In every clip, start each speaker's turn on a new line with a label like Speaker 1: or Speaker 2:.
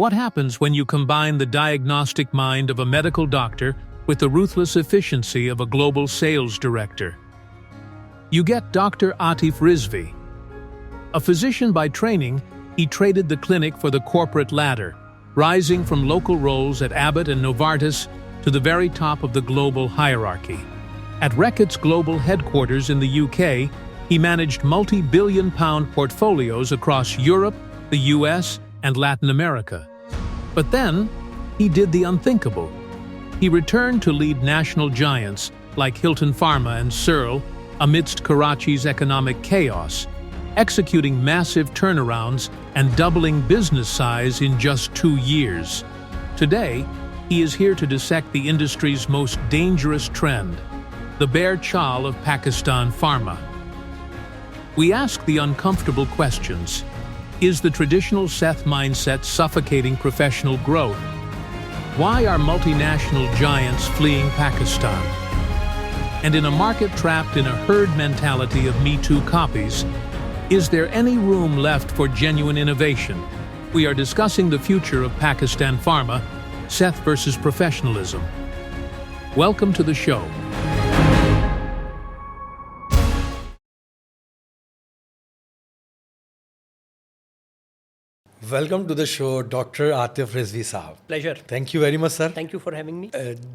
Speaker 1: What happens when you combine the diagnostic mind of a medical doctor with the ruthless efficiency of a global sales director? You get Dr. Atif Rizvi. A physician by training, he traded the clinic for the corporate ladder, rising from local roles at Abbott and Novartis to the very top of the global hierarchy. At Reckitt's global headquarters in the UK, he managed multi-billion-pound portfolios across Europe, the US, and Latin America. But then, he did the unthinkable. He returned to lead national giants like Hilton Pharma and Searle amidst Karachi's economic chaos, executing massive turnarounds and doubling business size in just 2 years. Today, he is here to dissect the industry's most dangerous trend, the bear chawl of Pakistan Pharma. We ask the uncomfortable questions. Is the traditional Seth mindset suffocating professional growth? Why are multinational giants fleeing Pakistan? And in a market trapped in a herd mentality of Me Too copies, is there any room left for genuine innovation? We are discussing the future of Pakistan Pharma, Seth versus professionalism. Welcome to the show.
Speaker 2: Welcome to the show, Dr. Atif Rizvi Saab.
Speaker 3: Pleasure.
Speaker 2: Thank you very much, sir.
Speaker 3: Thank you for having me.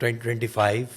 Speaker 2: 2025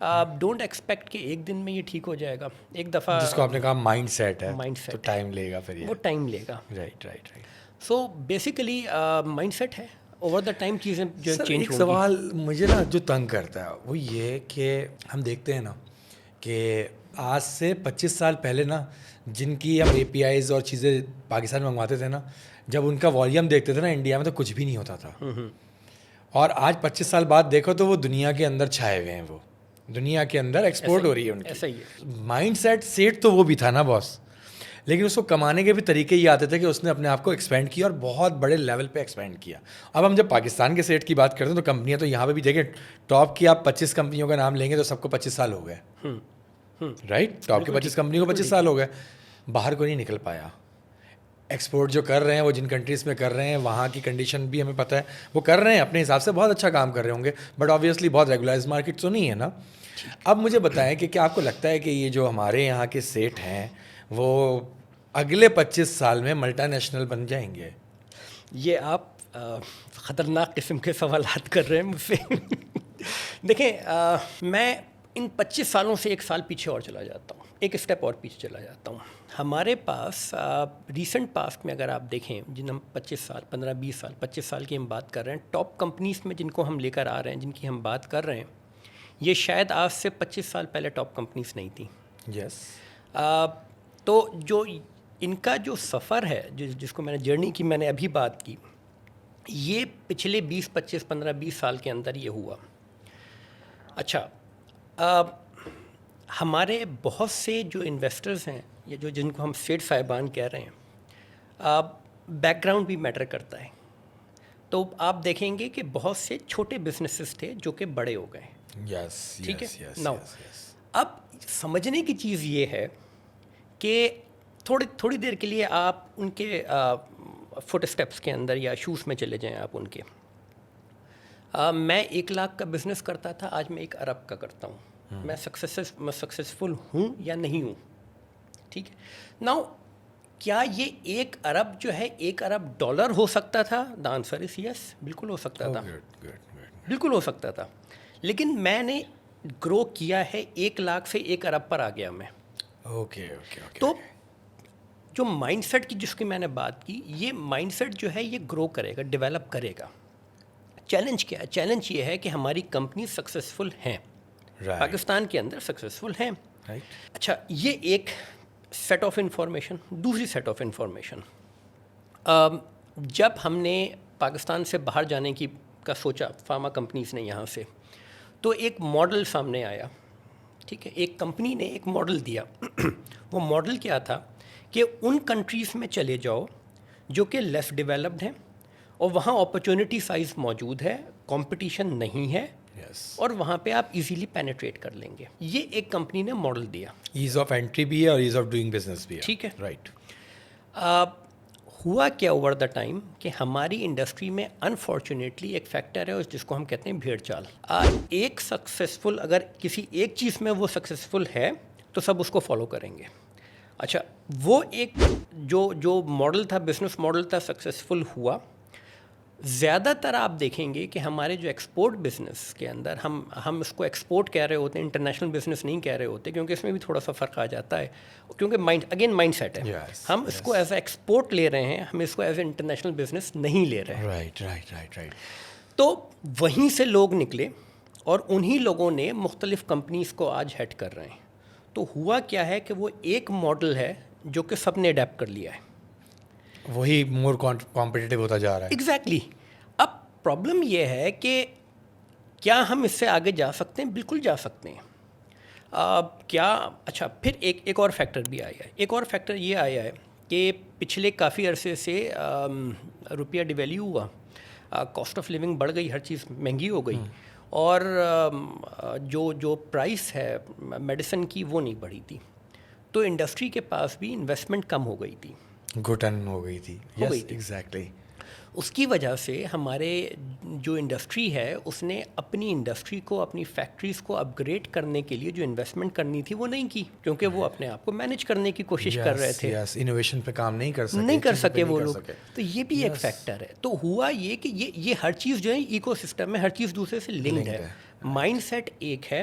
Speaker 3: don't expect کہ ایک دن میں یہ ٹھیک ہو جائے گا. ایک دفعہ
Speaker 2: جس کو آپ نے کہا مائنڈ سیٹ ہے,
Speaker 3: Mind set
Speaker 2: تو ٹائم لے گا پھر یہ.
Speaker 3: وہ ٹائم لے گا.
Speaker 2: Right right right.
Speaker 3: So basically mind set ہے, اوور دا ٹائم چیزیں جو
Speaker 2: سر
Speaker 3: چینج
Speaker 2: ایک
Speaker 3: ہوگی.
Speaker 2: سوال مجھے نا جو تنگ کرتا ہے وہ یہ کہ ہم دیکھتے ہیں نا کہ آج سے 25 سال پہلے نا جن کی ہم اے پی آئیز اور چیزیں پاکستان میں منگواتے تھے نا, جب ان کا والیوم دیکھتے تھے نا انڈیا میں تو کچھ بھی نہیں ہوتا تھا. اور آج 25 سال بعد دیکھو تو وہ دنیا کے اندر چھائے ہوئے ہیں, وہ دنیا کے اندر ایکسپورٹ ہو رہی ہے ان کی.
Speaker 3: ایسا ہی ہے.
Speaker 2: مائنڈ سیٹ تو وہ بھی تھا نا باس, لیکن اس کو کمانے کے بھی طریقے یہ آتے تھے کہ اس نے اپنے آپ کو ایکسپینڈ کیا اور بہت بڑے لیول پہ ایکسپینڈ کیا. اب ہم جب پاکستان کے سیٹ کی بات کرتے ہیں تو کمپنیاں تو یہاں پہ بھی دیکھیں, ٹاپ کی آپ 25 کمپنیوں کا نام لیں گے تو سب کو 25 سال ہو گئے. رائٹ, ٹاپ کی 25 کمپنیوں کو 25 سال ہو گئے. باہر کو نہیں نکل پایا. ایکسپورٹ جو کر رہے ہیں وہ جن کنٹریز میں کر رہے ہیں وہاں کی کنڈیشن بھی ہمیں پتہ ہے, وہ کر رہے ہیں اپنے حساب سے, بہت اچھا کام کر رہے ہوں گے, بٹ آبویسلی بہت ریگولائز مارکیٹ تو نہیں ہے نا. اب مجھے بتائیں کہ کیا آپ کو لگتا ہے کہ یہ جو ہمارے یہاں کے سیٹ ہیں وہ اگلے 25 سال میں ملٹی نیشنل بن جائیں گے؟
Speaker 3: یہ آپ خطرناک قسم کے سوالات کر رہے ہیں مجھ سے. دیکھیں, میں ان 25 سالوں سے ایک سال پیچھے اور چلا جاتا ہوں, ایک اسٹیپ اور پیچھے چلا جاتا ہوں. ہمارے پاس ریسنٹ پاسٹ میں اگر آپ دیکھیں, جن ہم 25 سال 15-20 سال 25 سال کی ہم بات کر رہے ہیں, ٹاپ کمپنیز میں جن کو ہم لے کر آ رہے ہیں, جن کی ہم بات کر رہے ہیں, یہ شاید آج سے 25 سال پہلے ٹاپ کمپنیز نہیں تھیں.
Speaker 2: یس.
Speaker 3: تو جو ان کا جو سفر ہے, جس کو میں نے جرنی کی میں نے ابھی بات کی, یہ پچھلے 15-20 سال کے اندر یہ ہوا. اچھا, ہمارے بہت سے جو انویسٹرز ہیں, یا جن کو ہم سیٹ صاحبان کہہ رہے ہیں, بیک گراؤنڈ بھی میٹر کرتا ہے. تو آپ دیکھیں گے کہ بہت سے چھوٹے بزنسز تھے جو کہ بڑے ہو گئے.
Speaker 2: یس.
Speaker 3: ٹھیک ہے. ناؤ اب سمجھنے کی چیز یہ ہے کہ تھوڑی دیر کے لیے آپ ان کے فٹ اسٹیپس کے اندر یا شوز میں چلے جائیں آپ ان کے. میں 1 لاکھ کا بزنس کرتا تھا, آج میں 1 ارب کا کرتا ہوں. میں سکسیزفل ہوں یا نہیں ہوں؟ ٹھیک ہے. ناؤ کیا یہ 1 ارب جو ہے 1 ارب ڈالر ہو سکتا تھا؟ دا آنسر از یس, بالکل ہو سکتا تھا, بالکل ہو سکتا تھا. لیکن میں نے گرو کیا ہے 1 لاکھ سے 1 ارب پر آ گیا میں.
Speaker 2: اوکے.
Speaker 3: تو جو مائنڈ سیٹ کی جس کی میں نے بات کی, یہ مائنڈ سیٹ جو ہے یہ گرو کرے گا, ڈیولپ کرے گا. چیلنج کیا ہے؟ چیلنج یہ ہے کہ ہماری کمپنی سکسیزفل ہیں, پاکستان کے اندر سکسیزفل ہیں. اچھا, یہ ایک سیٹ آف انفارمیشن. دوسری سیٹ آف انفارمیشن, جب ہم نے پاکستان سے باہر جانے کا سوچا فارما کمپنیز نے یہاں سے, تو ایک ماڈل سامنے آیا. ٹھیک ہے, ایک کمپنی نے ایک ماڈل دیا. وہ ماڈل کیا تھا کہ ان کنٹریز میں چلے جاؤ جو کہ لیس ڈیولپڈ ہیں, اور وہاں اپرچونٹی سائز موجود ہے, کمپٹیشن نہیں ہے, اور وہاں پہ آپ ایزیلی پینیٹریٹ کر لیں گے. یہ ایک کمپنی نے ماڈل دیا.
Speaker 2: ایز آف انٹری بھی ہے اور ایز آف ڈوئنگ بزنس بھی ہے.
Speaker 3: ٹھیک ہے.
Speaker 2: رائٹ.
Speaker 3: ہوا کیا اوور دا ٹائم کہ ہماری انڈسٹری میں انفارچونیٹلی ایک فیکٹر ہے جس کو ہم کہتے ہیں بھیڑ چال. ایک سکسیزفل, اگر کسی ایک چیز میں وہ سکسیزفل ہے تو سب اس کو فالو کریں گے. اچھا, وہ ایک جو ماڈل تھا, بزنس ماڈل تھا, سکسیزفل ہوا. زیادہ تر آپ دیکھیں گے کہ ہمارے جو ایکسپورٹ بزنس کے اندر ہم اس کو ایکسپورٹ کہہ رہے ہوتے ہیں, انٹرنیشنل بزنس نہیں کہہ رہے ہوتے, کیونکہ اس میں بھی تھوڑا سا فرق آ جاتا ہے, کیونکہ مائنڈ سیٹ ہے. ہم اس کو ایز اے ایکسپورٹ لے رہے ہیں, ہم اس کو ایز اے انٹرنیشنل بزنس نہیں لے رہے ہیں.
Speaker 2: رائٹ.
Speaker 3: تو وہیں سے لوگ نکلے اور انہی لوگوں نے مختلف کمپنیز کو آج ہیڈ کر رہے ہیں. تو ہوا کیا ہے کہ وہ ایک ماڈل ہے جو کہ سب نے اڈیپٹ کر لیا ہے,
Speaker 2: وہی مور کمپٹیٹیو ہوتا جا رہا ہے.
Speaker 3: ایگزیکٹلی. اب پرابلم یہ ہے کہ کیا ہم اس سے آگے جا سکتے ہیں؟ بالکل جا سکتے ہیں. کیا اچھا, پھر ایک اور فیکٹر بھی آیا ہے. ایک اور فیکٹر یہ آیا ہے کہ پچھلے کافی عرصے سے روپیہ ڈیویلیو ہوا, کاسٹ آف لیونگ بڑھ گئی, ہر چیز مہنگی ہو گئی, اور جو پرائس ہے میڈیسن کی وہ نہیں بڑھی تھی. تو انڈسٹری کے پاس بھی انویسٹمنٹ کم ہو گئی تھی,
Speaker 2: گھٹن ہو گئی تھی. ایگزیکٹلی.
Speaker 3: اس کی وجہ سے ہمارے جو انڈسٹری ہے اس نے اپنی انڈسٹری کو, اپنی فیکٹریز کو اپ گریڈ کرنے کے لیے جو انویسٹمنٹ کرنی تھی وہ نہیں کی, کیونکہ وہ اپنے آپ کو مینیج کرنے کی کوشش کر رہے تھے.
Speaker 2: انوویشن پہ کام نہیں کر
Speaker 3: سکے وہ لوگ. تو یہ بھی ایک فیکٹر ہے. تو ہوا یہ کہ یہ ہر چیز جو ہے ایکو سسٹم میں ہر چیز دوسرے سے لنکڈ ہے. مائنڈ سیٹ ایک ہے,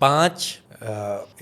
Speaker 2: 5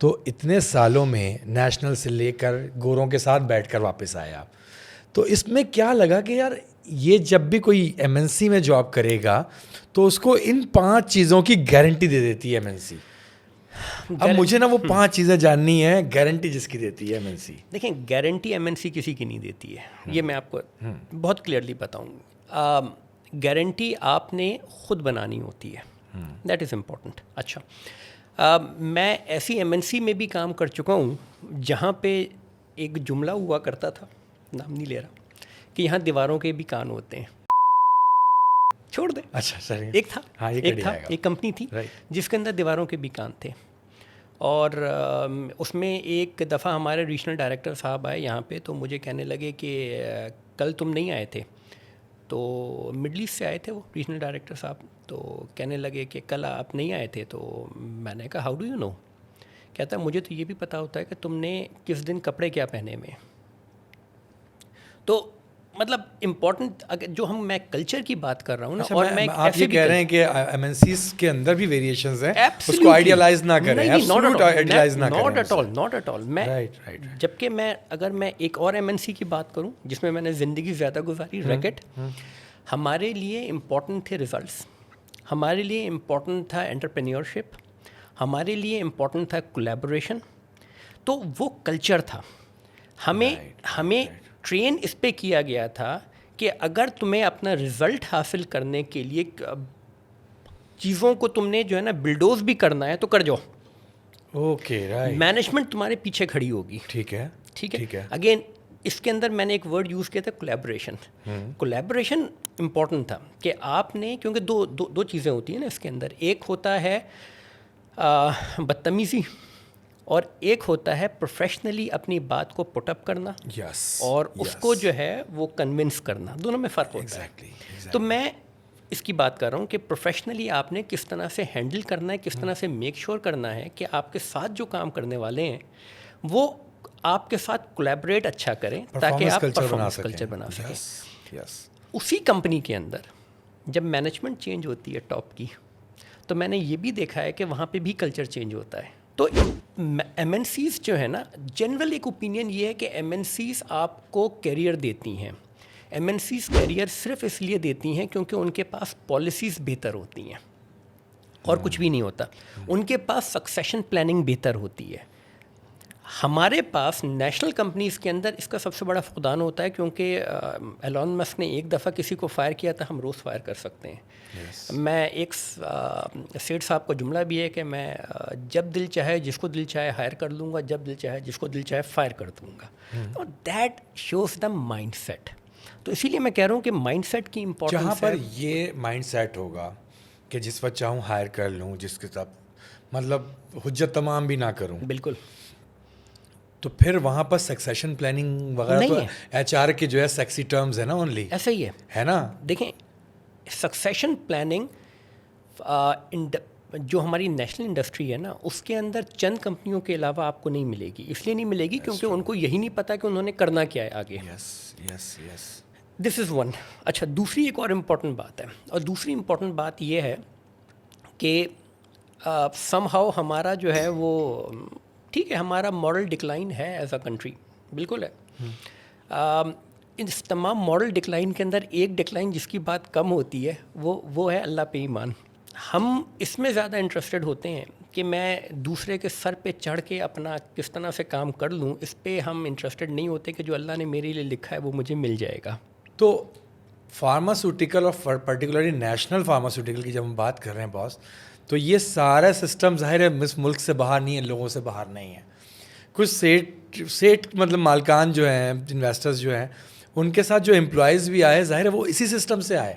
Speaker 2: تو اتنے سالوں میں نیشنل سے لے کر گوروں کے ساتھ بیٹھ کر واپس آئے آپ, تو اس میں کیا لگا کہ یار یہ جب بھی کوئی ایم این سی میں جاب کرے گا تو اس کو ان 5 چیزوں کی گارنٹی دے دیتی ہے ایم این سی. اب مجھے نا وہ 5 چیزیں جاننی ہے, گارنٹی جس کی دیتی ہے ایم این سی.
Speaker 3: دیکھیں گارنٹی ایم این سی کسی کی نہیں دیتی ہے, یہ میں آپ کو بہت کلیئرلی بتاؤں. گارنٹی آپ نے خود بنانی ہوتی ہے, دیٹ از امپورٹنٹ. اچھا, میں ایسی ایم این سی میں بھی کام کر چکا ہوں جہاں پہ ایک جملہ ہوا کرتا تھا, نام نہیں لے رہا, کہ یہاں دیواروں کے بھی کان ہوتے ہیں. چھوڑ دیں.
Speaker 2: اچھا
Speaker 3: ایک تھا ایک کمپنی تھی جس کے اندر دیواروں کے بھی کان تھے, اور اس میں ایک دفعہ ہمارے ریجنل ڈائریکٹر صاحب آئے یہاں پہ, تو مجھے کہنے لگے کہ کل تم نہیں آئے تھے. تو مڈل ایسٹ سے آئے تھے وہ ریجنل ڈائریکٹر صاحب, تو کہنے لگے کہ کل آپ نہیں آئے تھے. تو میں نے کہا ہاؤ ڈو یو نو؟ کہتا مجھے تو یہ بھی پتہ ہوتا ہے کہ تم نے کس دن کپڑے کیا پہنے ہوئے. تو مطلب امپورٹنٹ جو میں کلچر کی بات کر رہا ہوں نا, اور میں
Speaker 2: آپ یہ کہہ رہے ہیں کہ ایم این سیز کے اندر بھی ویریشنز ہیں, اس کو آئیڈیالائز نہ کریں,
Speaker 3: ناٹ ایٹ آل. میں جبکہ اگر میں ایک اور ایم این سی کی بات کروں جس میں نے زندگی زیادہ گزاری, ریکٹ, ہمارے لیے امپورٹنٹ تھے ریزلٹس, ہمارے لیے امپورٹنٹ تھا انٹرپرینیورشپ, ہمارے لیے امپورٹنٹ تھا کولیبوریشن. تو وہ کلچر تھا. ہمیں ٹرین اس پہ کیا گیا تھا کہ اگر تمہیں اپنا رزلٹ حاصل کرنے کے لیے چیزوں کو تم نے جو ہے نا بلڈوز بھی کرنا ہے تو کر جاؤ.
Speaker 2: Okay, right.
Speaker 3: مینجمنٹ تمہارے پیچھے کھڑی ہوگی.
Speaker 2: ٹھیک ہے.
Speaker 3: اگین اس کے اندر میں نے ایک ورڈ یوز کیا تھا, کولیبوریشن. کولیبوریشن امپورٹنٹ تھا کہ آپ نے, کیونکہ دو چیزیں ہوتی ہیں نا اس کے اندر, ایک ہوتا ہے بدتمیزی اور ایک ہوتا ہے پروفیشنلی اپنی بات کو پٹ اپ کرنا, اور اس کو جو ہے وہ کنونس کرنا. دونوں میں فرق ہوتا ہے. تو میں اس کی بات کر رہا ہوں کہ پروفیشنلی آپ نے کس طرح سے ہینڈل کرنا ہے, کس طرح سے میک شیور کرنا ہے کہ آپ کے ساتھ جو کام کرنے والے ہیں وہ آپ کے ساتھ کولیبریٹ اچھا کریں تاکہ آپ پرفارمنس کلچر بنا سکیں. اسی کمپنی کے اندر جب مینجمنٹ چینج ہوتی ہے ٹاپ کی, تو میں نے یہ بھی دیکھا ہے کہ وہاں پہ بھی کلچر چینج ہوتا ہے. تو ایم این سیز جو ہے نا, جنرل ایک اوپینین یہ ہے کہ ایم این سیز آپ کو کیریئر دیتی ہیں. ایم این سیز کیریئر صرف اس لیے دیتی ہیں کیونکہ ان کے پاس پالیسیز بہتر ہوتی ہیں, اور کچھ بھی نہیں ہوتا. ان کے پاس سکسیشن پلاننگ بہتر ہوتی ہے. ہمارے پاس نیشنل کمپنیز کے اندر اس کا سب سے بڑا فقدان ہوتا ہے, کیونکہ ایلون مسک نے ایک دفعہ کسی کو فائر کیا تھا, ہم روز فائر کر سکتے ہیں. میں ایک سیٹھ صاحب کا جملہ بھی ہے کہ میں جب دل چاہے جس کو دل چاہے ہائر کر لوں گا, جب دل چاہے جس کو دل چاہے فائر کر دوں گا. That shows the mind set. تو اسی لیے میں کہہ رہا ہوں کہ مائنڈ سیٹ کی امپورٹنس,
Speaker 2: جہاں پر یہ مائنڈ سیٹ ہوگا کہ جس وقت چاہوں ہائر کر لوں, جس کے ساتھ مطلب حجت تمام بھی نہ کروں,
Speaker 3: بالکل,
Speaker 2: تو پھر وہاں پر سکسیشن پلاننگ وغیرہ تو ایچ آر کے جو ہے سیکسی ٹرمز ہیں نا, اونلی
Speaker 3: ایسا ہی
Speaker 2: ہے نا.
Speaker 3: دیکھیں سکسیشن پلاننگ جو ہماری نیشنل انڈسٹری ہے نا, اس کے اندر چند کمپنیوں کے علاوہ آپ کو نہیں ملے گی. اس لیے نہیں ملے گی کیونکہ ان کو یہی نہیں پتا کہ انہوں نے کرنا کیا ہے آگے. دس از ون. اچھا, دوسری ایک اور امپورٹنٹ بات ہے, اور دوسری امپورٹنٹ بات یہ ہے کہ سم ہاؤ ہمارا جو ہے وہ, ٹھیک ہے ہمارا ماڈل ڈکلائن ہے ایز اے کنٹری, بالکل ہے. اس تمام ماڈل ڈکلائن کے اندر ایک ڈکلائن جس کی بات کم ہوتی ہے وہ ہے اللہ پہ ایمان. ہم اس میں زیادہ انٹرسٹڈ ہوتے ہیں کہ میں دوسرے کے سر پہ چڑھ کے اپنا کس طرح سے کام کر لوں, اس پہ ہم انٹرسٹڈ نہیں ہوتے کہ جو اللہ نے میرے لیے لکھا ہے وہ مجھے مل جائے گا.
Speaker 2: تو فارماسیوٹیکل اور پرٹیکولرلی نیشنل فارماسیوٹیکل کی جب ہم بات کر رہے ہیں باس, تو یہ سارا سسٹم ظاہر ہے اس ملک سے باہر نہیں ہے, لوگوں سے باہر نہیں ہے. کچھ سیٹ مطلب مالکان جو ہیں, انویسٹرز جو ہیں, ان کے ساتھ جو امپلائیز بھی آئے, ظاہر ہے وہ اسی سسٹم سے آئے.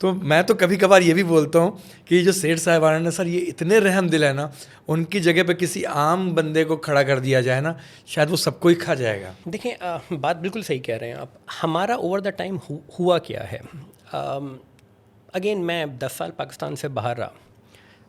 Speaker 2: تو میں تو کبھی کبھار یہ بھی بولتا ہوں کہ یہ جو سیٹھ صاحبان ہیں سر, یہ اتنے رحم دل ہیں نا, ان کی جگہ پہ کسی عام بندے کو کھڑا کر دیا جائے نا, شاید وہ سب کو ہی کھا جائے گا.
Speaker 3: دیکھیں بات بالکل صحیح کہہ رہے ہیں آپ. ہمارا اوور دا ٹائم ہوا کیا ہے, اگین میں 10 سال پاکستان سے باہر رہا,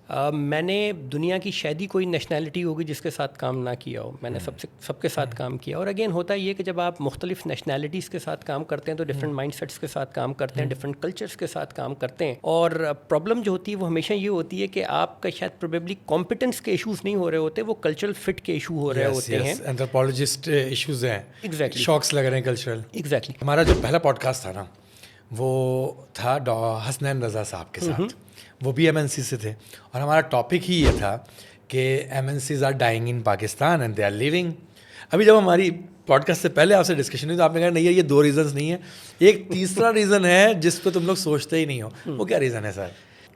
Speaker 3: میں نے دنیا کی شاید ہی کوئی نیشنلٹی ہوگی جس کے ساتھ کام نہ کیا ہو. میں نے سب کے ساتھ کام کیا. اور اگین ہوتا یہ کہ جب آپ مختلف نیشنلٹیز کے ساتھ کام کرتے ہیں تو ڈفرینٹ مائنڈ سیٹس کے ساتھ کام کرتے ہیں, ڈفرینٹ کلچرس کے ساتھ کام کرتے ہیں. اور پرابلم جو ہوتی ہے وہ ہمیشہ یہ ہوتی ہے کہ آپ کا شاید پروبیبلی کمپیٹنس کے ایشوز نہیں ہو رہے ہوتے, وہ کلچرل فٹ کے ایشو ہو رہے ہوتے ہیں.
Speaker 2: اینتھروپولوجسٹ ایشوز ہیں,
Speaker 3: ایگزیکٹلی
Speaker 2: شاکس لگ رہے ہیں کلچرل.
Speaker 3: ایگزیکٹلی.
Speaker 2: ہمارا جو پہلا پوڈ کاسٹ تھا نا وہ تھا حسنین رضا صاحب کے ساتھ, وہ بھی MNC سے تھے, اور ہمارا ٹاپک ہی یہ تھا کہ MNCs are dying in Pakistan and they are leaving. ابھی جب ہماری پوڈ کاسٹ سے پہلے آپ سے ڈسکشن ہوئی تو آپ نے کہا نہیں یہ 2 ریزنس نہیں ہیں, ایک تیسرا ریزن ہے جس پہ تم لوگ سوچتے ہی نہیں ہو. وہ کیا ریزن ہے سر؟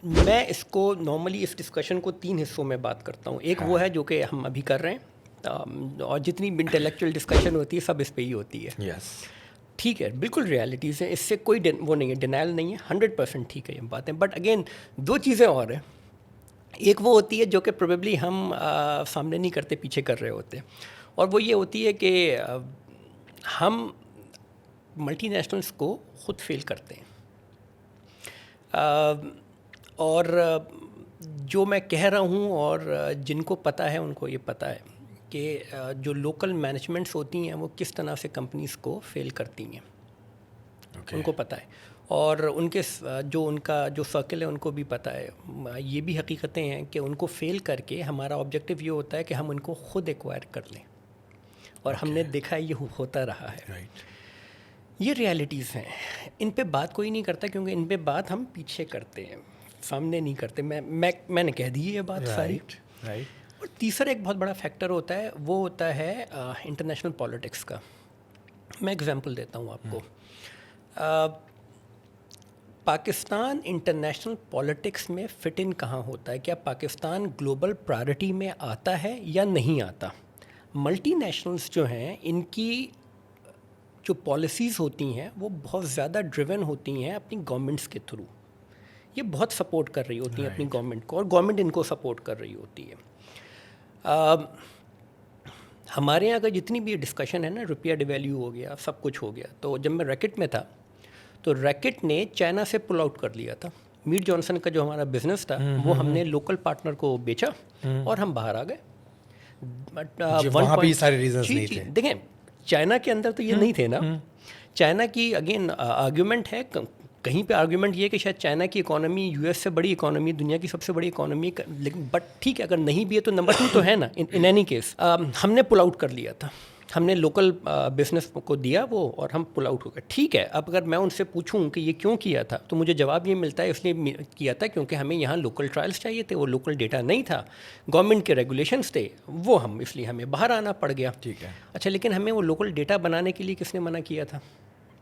Speaker 3: میں اس کو نارملی اس ڈسکشن کو 3 حصوں میں بات کرتا ہوں. ایک وہ ہے جو کہ ہم ابھی کر رہے ہیں, اور جتنی بھی انٹلیکچوئل ڈسکشن ہوتی ہے سب اس پہ ہی ہوتی ہے.
Speaker 2: یس
Speaker 3: ٹھیک ہے, بالکل ریالٹیز ہیں, اس سے کوئی وہ نہیں ہے, ڈینائل نہیں ہے, 100% ٹھیک ہے یہ بات ہے. بٹ اگین 2 چیزیں اور ہیں. ایک وہ ہوتی ہے جو کہ پروبیبلی ہم سامنے نہیں کرتے, پیچھے کر رہے ہوتے, اور وہ یہ ہوتی ہے کہ ہم ملٹی نیشنلس کو خود فیل کرتے ہیں. اور جو میں کہہ رہا ہوں اور جن کو پتہ ہے ان کو یہ پتہ ہے کہ جو لوکل مینجمنٹس ہوتی ہیں وہ کس طرح سے کمپنیز کو فیل کرتی ہیں. ان کو پتہ ہے, اور ان کے ان کا جو سرکل ہے ان کو بھی پتہ ہے. یہ بھی حقیقتیں ہیں کہ ان کو فیل کر کے ہمارا آبجیکٹیو یہ ہوتا ہے کہ ہم ان کو خود ایکوائر کر لیں, اور ہم نے دیکھا یہ ہوتا رہا ہے. یہ ریالٹیز ہیں, ان پہ بات کوئی نہیں کرتا کیونکہ ان پہ بات ہم پیچھے کرتے ہیں, سامنے نہیں کرتے. میں نے کہہ دی یہ بات ساری. اور تیسرا ایک بہت بڑا فیکٹر ہوتا ہے, وہ ہوتا ہے انٹرنیشنل پالیٹکس کا. میں ایگزامپل دیتا ہوں آپ کو. پاکستان انٹرنیشنل پالیٹکس میں فٹ ان کہاں ہوتا ہے؟ کیا پاکستان گلوبل پرائرٹی میں آتا ہے یا نہیں آتا؟ ملٹی نیشنلز جو ہیں ان کی جو پالیسیز ہوتی ہیں وہ بہت زیادہ ڈریون ہوتی ہیں اپنی گورنمنٹس کے تھرو. یہ بہت سپورٹ کر رہی ہوتی ہیں اپنی گورنمنٹ کو, اور گورنمنٹ ان کو سپورٹ کر رہی ہوتی ہے. ہمارے یہاں کا جتنی بھی ڈسکشن ہے نا, روپیہ ڈیویلیو ہو گیا, سب کچھ ہو گیا. تو جب میں ریکٹ میں تھا تو ریکٹ نے چائنا سے پل آؤٹ کر لیا تھا. میٹ جانسن کا جو ہمارا بزنس تھا وہ ہم نے لوکل پارٹنر کو بیچا اور ہم باہر آ گئے.
Speaker 2: وہاں بھی سارے ریزنز نہیں تھے.
Speaker 3: دیکھیں چائنا کے اندر تو یہ نہیں تھے نا. چائنا کی اگین آرگیومنٹ ہے, کہیں پہ آرگیومنٹ یہ ہے کہ شاید چائنا کی اکانومی US سے بڑی اکانومی, دنیا کی سب سے بڑی اکانومی, لیکن بٹ ٹھیک ہے اگر نہیں بھی ہے تو نمبر 2 تو ہے نا. ان اینی کیس ہم نے پل آؤٹ کر لیا تھا, ہم نے لوکل بزنس کو دیا وہ, اور ہم پل آؤٹ ہو گئے. ٹھیک ہے, اب اگر میں ان سے پوچھوں کہ یہ کیوں کیا تھا تو مجھے جواب یہ ملتا ہے اس لیے کیا تھا کیونکہ ہمیں یہاں لوکل ٹرائلس چاہیے تھے, وہ لوکل ڈیٹا نہیں تھا, گورنمنٹ کے ریگولیشنس تھے, وہ اس لیے ہمیں باہر آنا پڑ گیا.
Speaker 2: ٹھیک ہے.
Speaker 3: اچھا, لیکن ہمیں وہ لوکل ڈیٹا بنانے کے لیے کس نے منع کیا تھا؟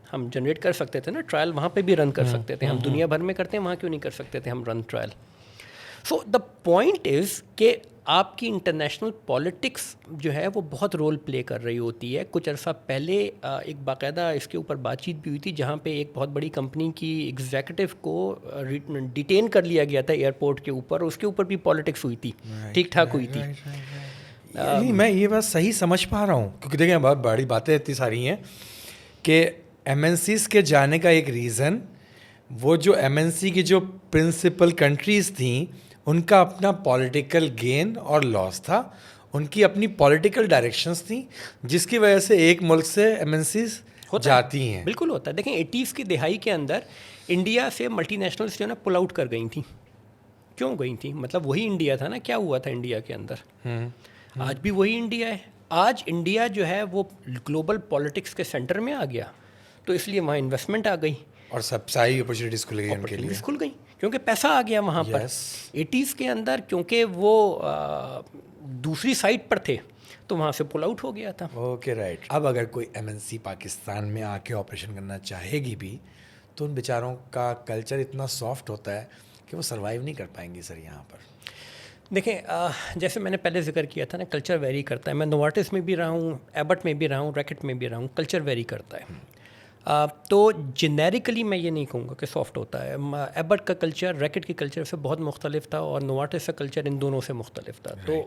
Speaker 3: ہم جنریٹ کر سکتے تھے نا, ٹرائل وہاں پہ بھی رن کر سکتے تھے. ہم دنیا بھر میں کرتے ہیں, وہاں کیوں نہیں کر سکتے تھے ہم رن trial? So the point is کہ آپ کی انٹرنیشنل پالیٹکس جو ہے وہ بہت رول پلے کر رہی ہوتی ہے. کچھ عرصہ پہلے ایک باقاعدہ اس کے اوپر بات چیت بھی ہوئی تھی جہاں پہ ایک بہت بڑی کمپنی کی ایگزیکٹو کو ڈیٹین کر لیا گیا تھا ایئرپورٹ کے اوپر, اس کے اوپر بھی پالیٹکس ہوئی تھی, ٹھیک ٹھاک ہوئی تھی.
Speaker 2: میں یہ بات صحیح سمجھ پا رہا ہوں کیونکہ دیکھیں بہت بڑی باتیں اتنی ساری ہیں کہ MNCs کے جانے کا ایک ریزن وہ جو MNC کی جو پرنسپل کنٹریز تھیں ان کا اپنا پولیٹیکل گین اور لاس تھا, ان کی اپنی پولیٹیکل ڈائریکشنز تھیں جس کی وجہ سے ایک ملک سے MNCs جاتی ہیں.
Speaker 3: بالکل ہوتا ہے. دیکھیں 80s کی دہائی کے اندر انڈیا سے ملٹی نیشنلز جو ہے نا پل آؤٹ کر گئی تھیں. کیوں گئی تھیں؟ مطلب وہی انڈیا تھا نا, کیا ہوا تھا انڈیا کے اندر؟ آج بھی وہی انڈیا ہے. آج انڈیا جو ہے وہ گلوبل پالیٹکس کے سینٹر میں آ گیا تو اس لیے وہاں انویسٹمنٹ آ گئی
Speaker 2: اور سب ساری اپرچونیٹیز کھل گئی ان کے لیے,
Speaker 3: کھل گئی کیونکہ پیسہ آ گیا وہاں پر. 80s کے اندر کیونکہ وہ دوسری سائٹ پر تھے تو وہاں سے پل آؤٹ ہو گیا تھا.
Speaker 2: Okay right. اب اگر کوئی MNC پاکستان میں آ کے آپریشن کرنا چاہے گی بھی تو ان بیچاروں کا کلچر اتنا سافٹ ہوتا ہے کہ وہ سروائیو نہیں کر پائیں گی سر یہاں پر.
Speaker 3: دیکھیں جیسے میں نے پہلے ذکر کیا تھا نا, کلچر ویری کرتا ہے. میں نوارٹس میں بھی رہا ہوں, ایبٹ میں بھی رہا ہوں, ریکٹ میں بھی رہا ہوں, کلچر ویری کرتا ہے. تو جنیرکلی میں یہ نہیں کہوں گا کہ سافٹ ہوتا ہے. ایبٹ کا کلچر ریکٹ کے کلچر سے بہت مختلف تھا اور نوارٹس کا کلچر ان دونوں سے مختلف تھا, تو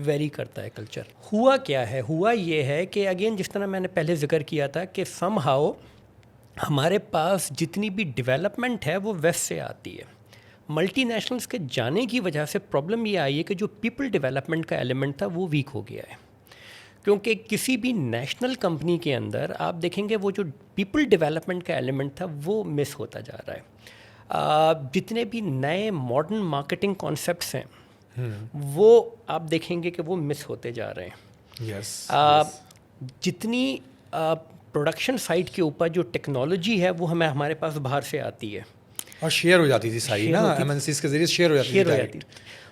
Speaker 3: ویری کرتا ہے کلچر. ہوا کیا ہے؟ ہوا یہ ہے کہ اگین جس طرح میں نے پہلے ذکر کیا تھا کہ سم ہاؤ ہمارے پاس جتنی بھی ڈیولپمنٹ ہے وہ ویسٹ سے آتی ہے. ملٹی نیشنلس کے جانے کی وجہ سے پرابلم یہ آئی ہے کہ جو پیپل ڈیولپمنٹ کا ایلیمنٹ تھا وہ ویک ہو گیا ہے. کیونکہ کسی بھی نیشنل کمپنی کے اندر آپ دیکھیں گے وہ جو پیپل ڈیولپمنٹ کا ایلیمنٹ تھا وہ مس ہوتا جا رہا ہے. جتنے بھی نئے ماڈرن مارکیٹنگ کانسیپٹس ہیں وہ آپ دیکھیں گے کہ وہ مس ہوتے جا رہے ہیں. جتنی پروڈکشن سائٹ کے اوپر جو ٹیکنالوجی ہے وہ ہمارے پاس باہر سے آتی ہے
Speaker 2: اور شیئر ہو جاتی تھی ساری نا ایم این سیز کے ذریعے شیئر ہو جاتی تھی.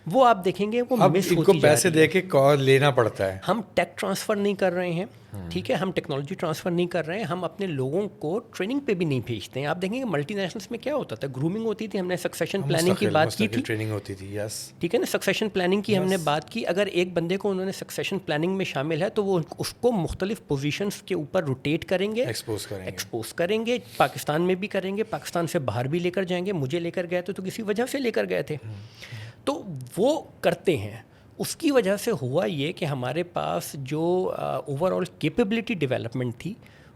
Speaker 3: وہ آپ دیکھیں گے وہ
Speaker 2: اب
Speaker 3: مس
Speaker 2: ان
Speaker 3: ہوتی
Speaker 2: کو
Speaker 3: جا
Speaker 2: پیسے
Speaker 3: رہی
Speaker 2: دے
Speaker 3: ہے.
Speaker 2: کے کال لینا پڑتا ہے.
Speaker 3: ہم ٹیک ٹرانسفر نہیں کر رہے ہیں, ٹھیک ہے, ہم ٹیکنالوجی ٹرانسفر نہیں کر رہے ہیں, ہم اپنے لوگوں کو ٹریننگ پہ بھی نہیں بھیجتے ہیں. آپ دیکھیں گے ملٹی نیشنلس میں کیا ہوتا تھا, گرومنگ ہوتی تھی, ہم نے سکسیشن پلاننگ کی بات کی تھی,
Speaker 2: ٹریننگ ہوتی تھی, یس
Speaker 3: ٹھیک ہے نا, سکسیشن پلاننگ کی ہم نے بات کی. اگر ایک بندے کو انہوں نے سکسیشن پلاننگ میں شامل ہے تو وہ اس کو مختلف پوزیشنس کے اوپر روٹیٹ کریں گے, ایکسپوز کریں گے. پاکستان میں بھی کریں گے, پاکستان سے باہر بھی لے کر جائیں گے. مجھے لے کر گئے تو کسی وجہ سے لے کر گئے تھے, تو وہ کرتے ہیں. اس کی وجہ سے ہوا یہ کہ ہمارے پاس جو اوور آل کیپیبلٹی ڈیولپمنٹ تھی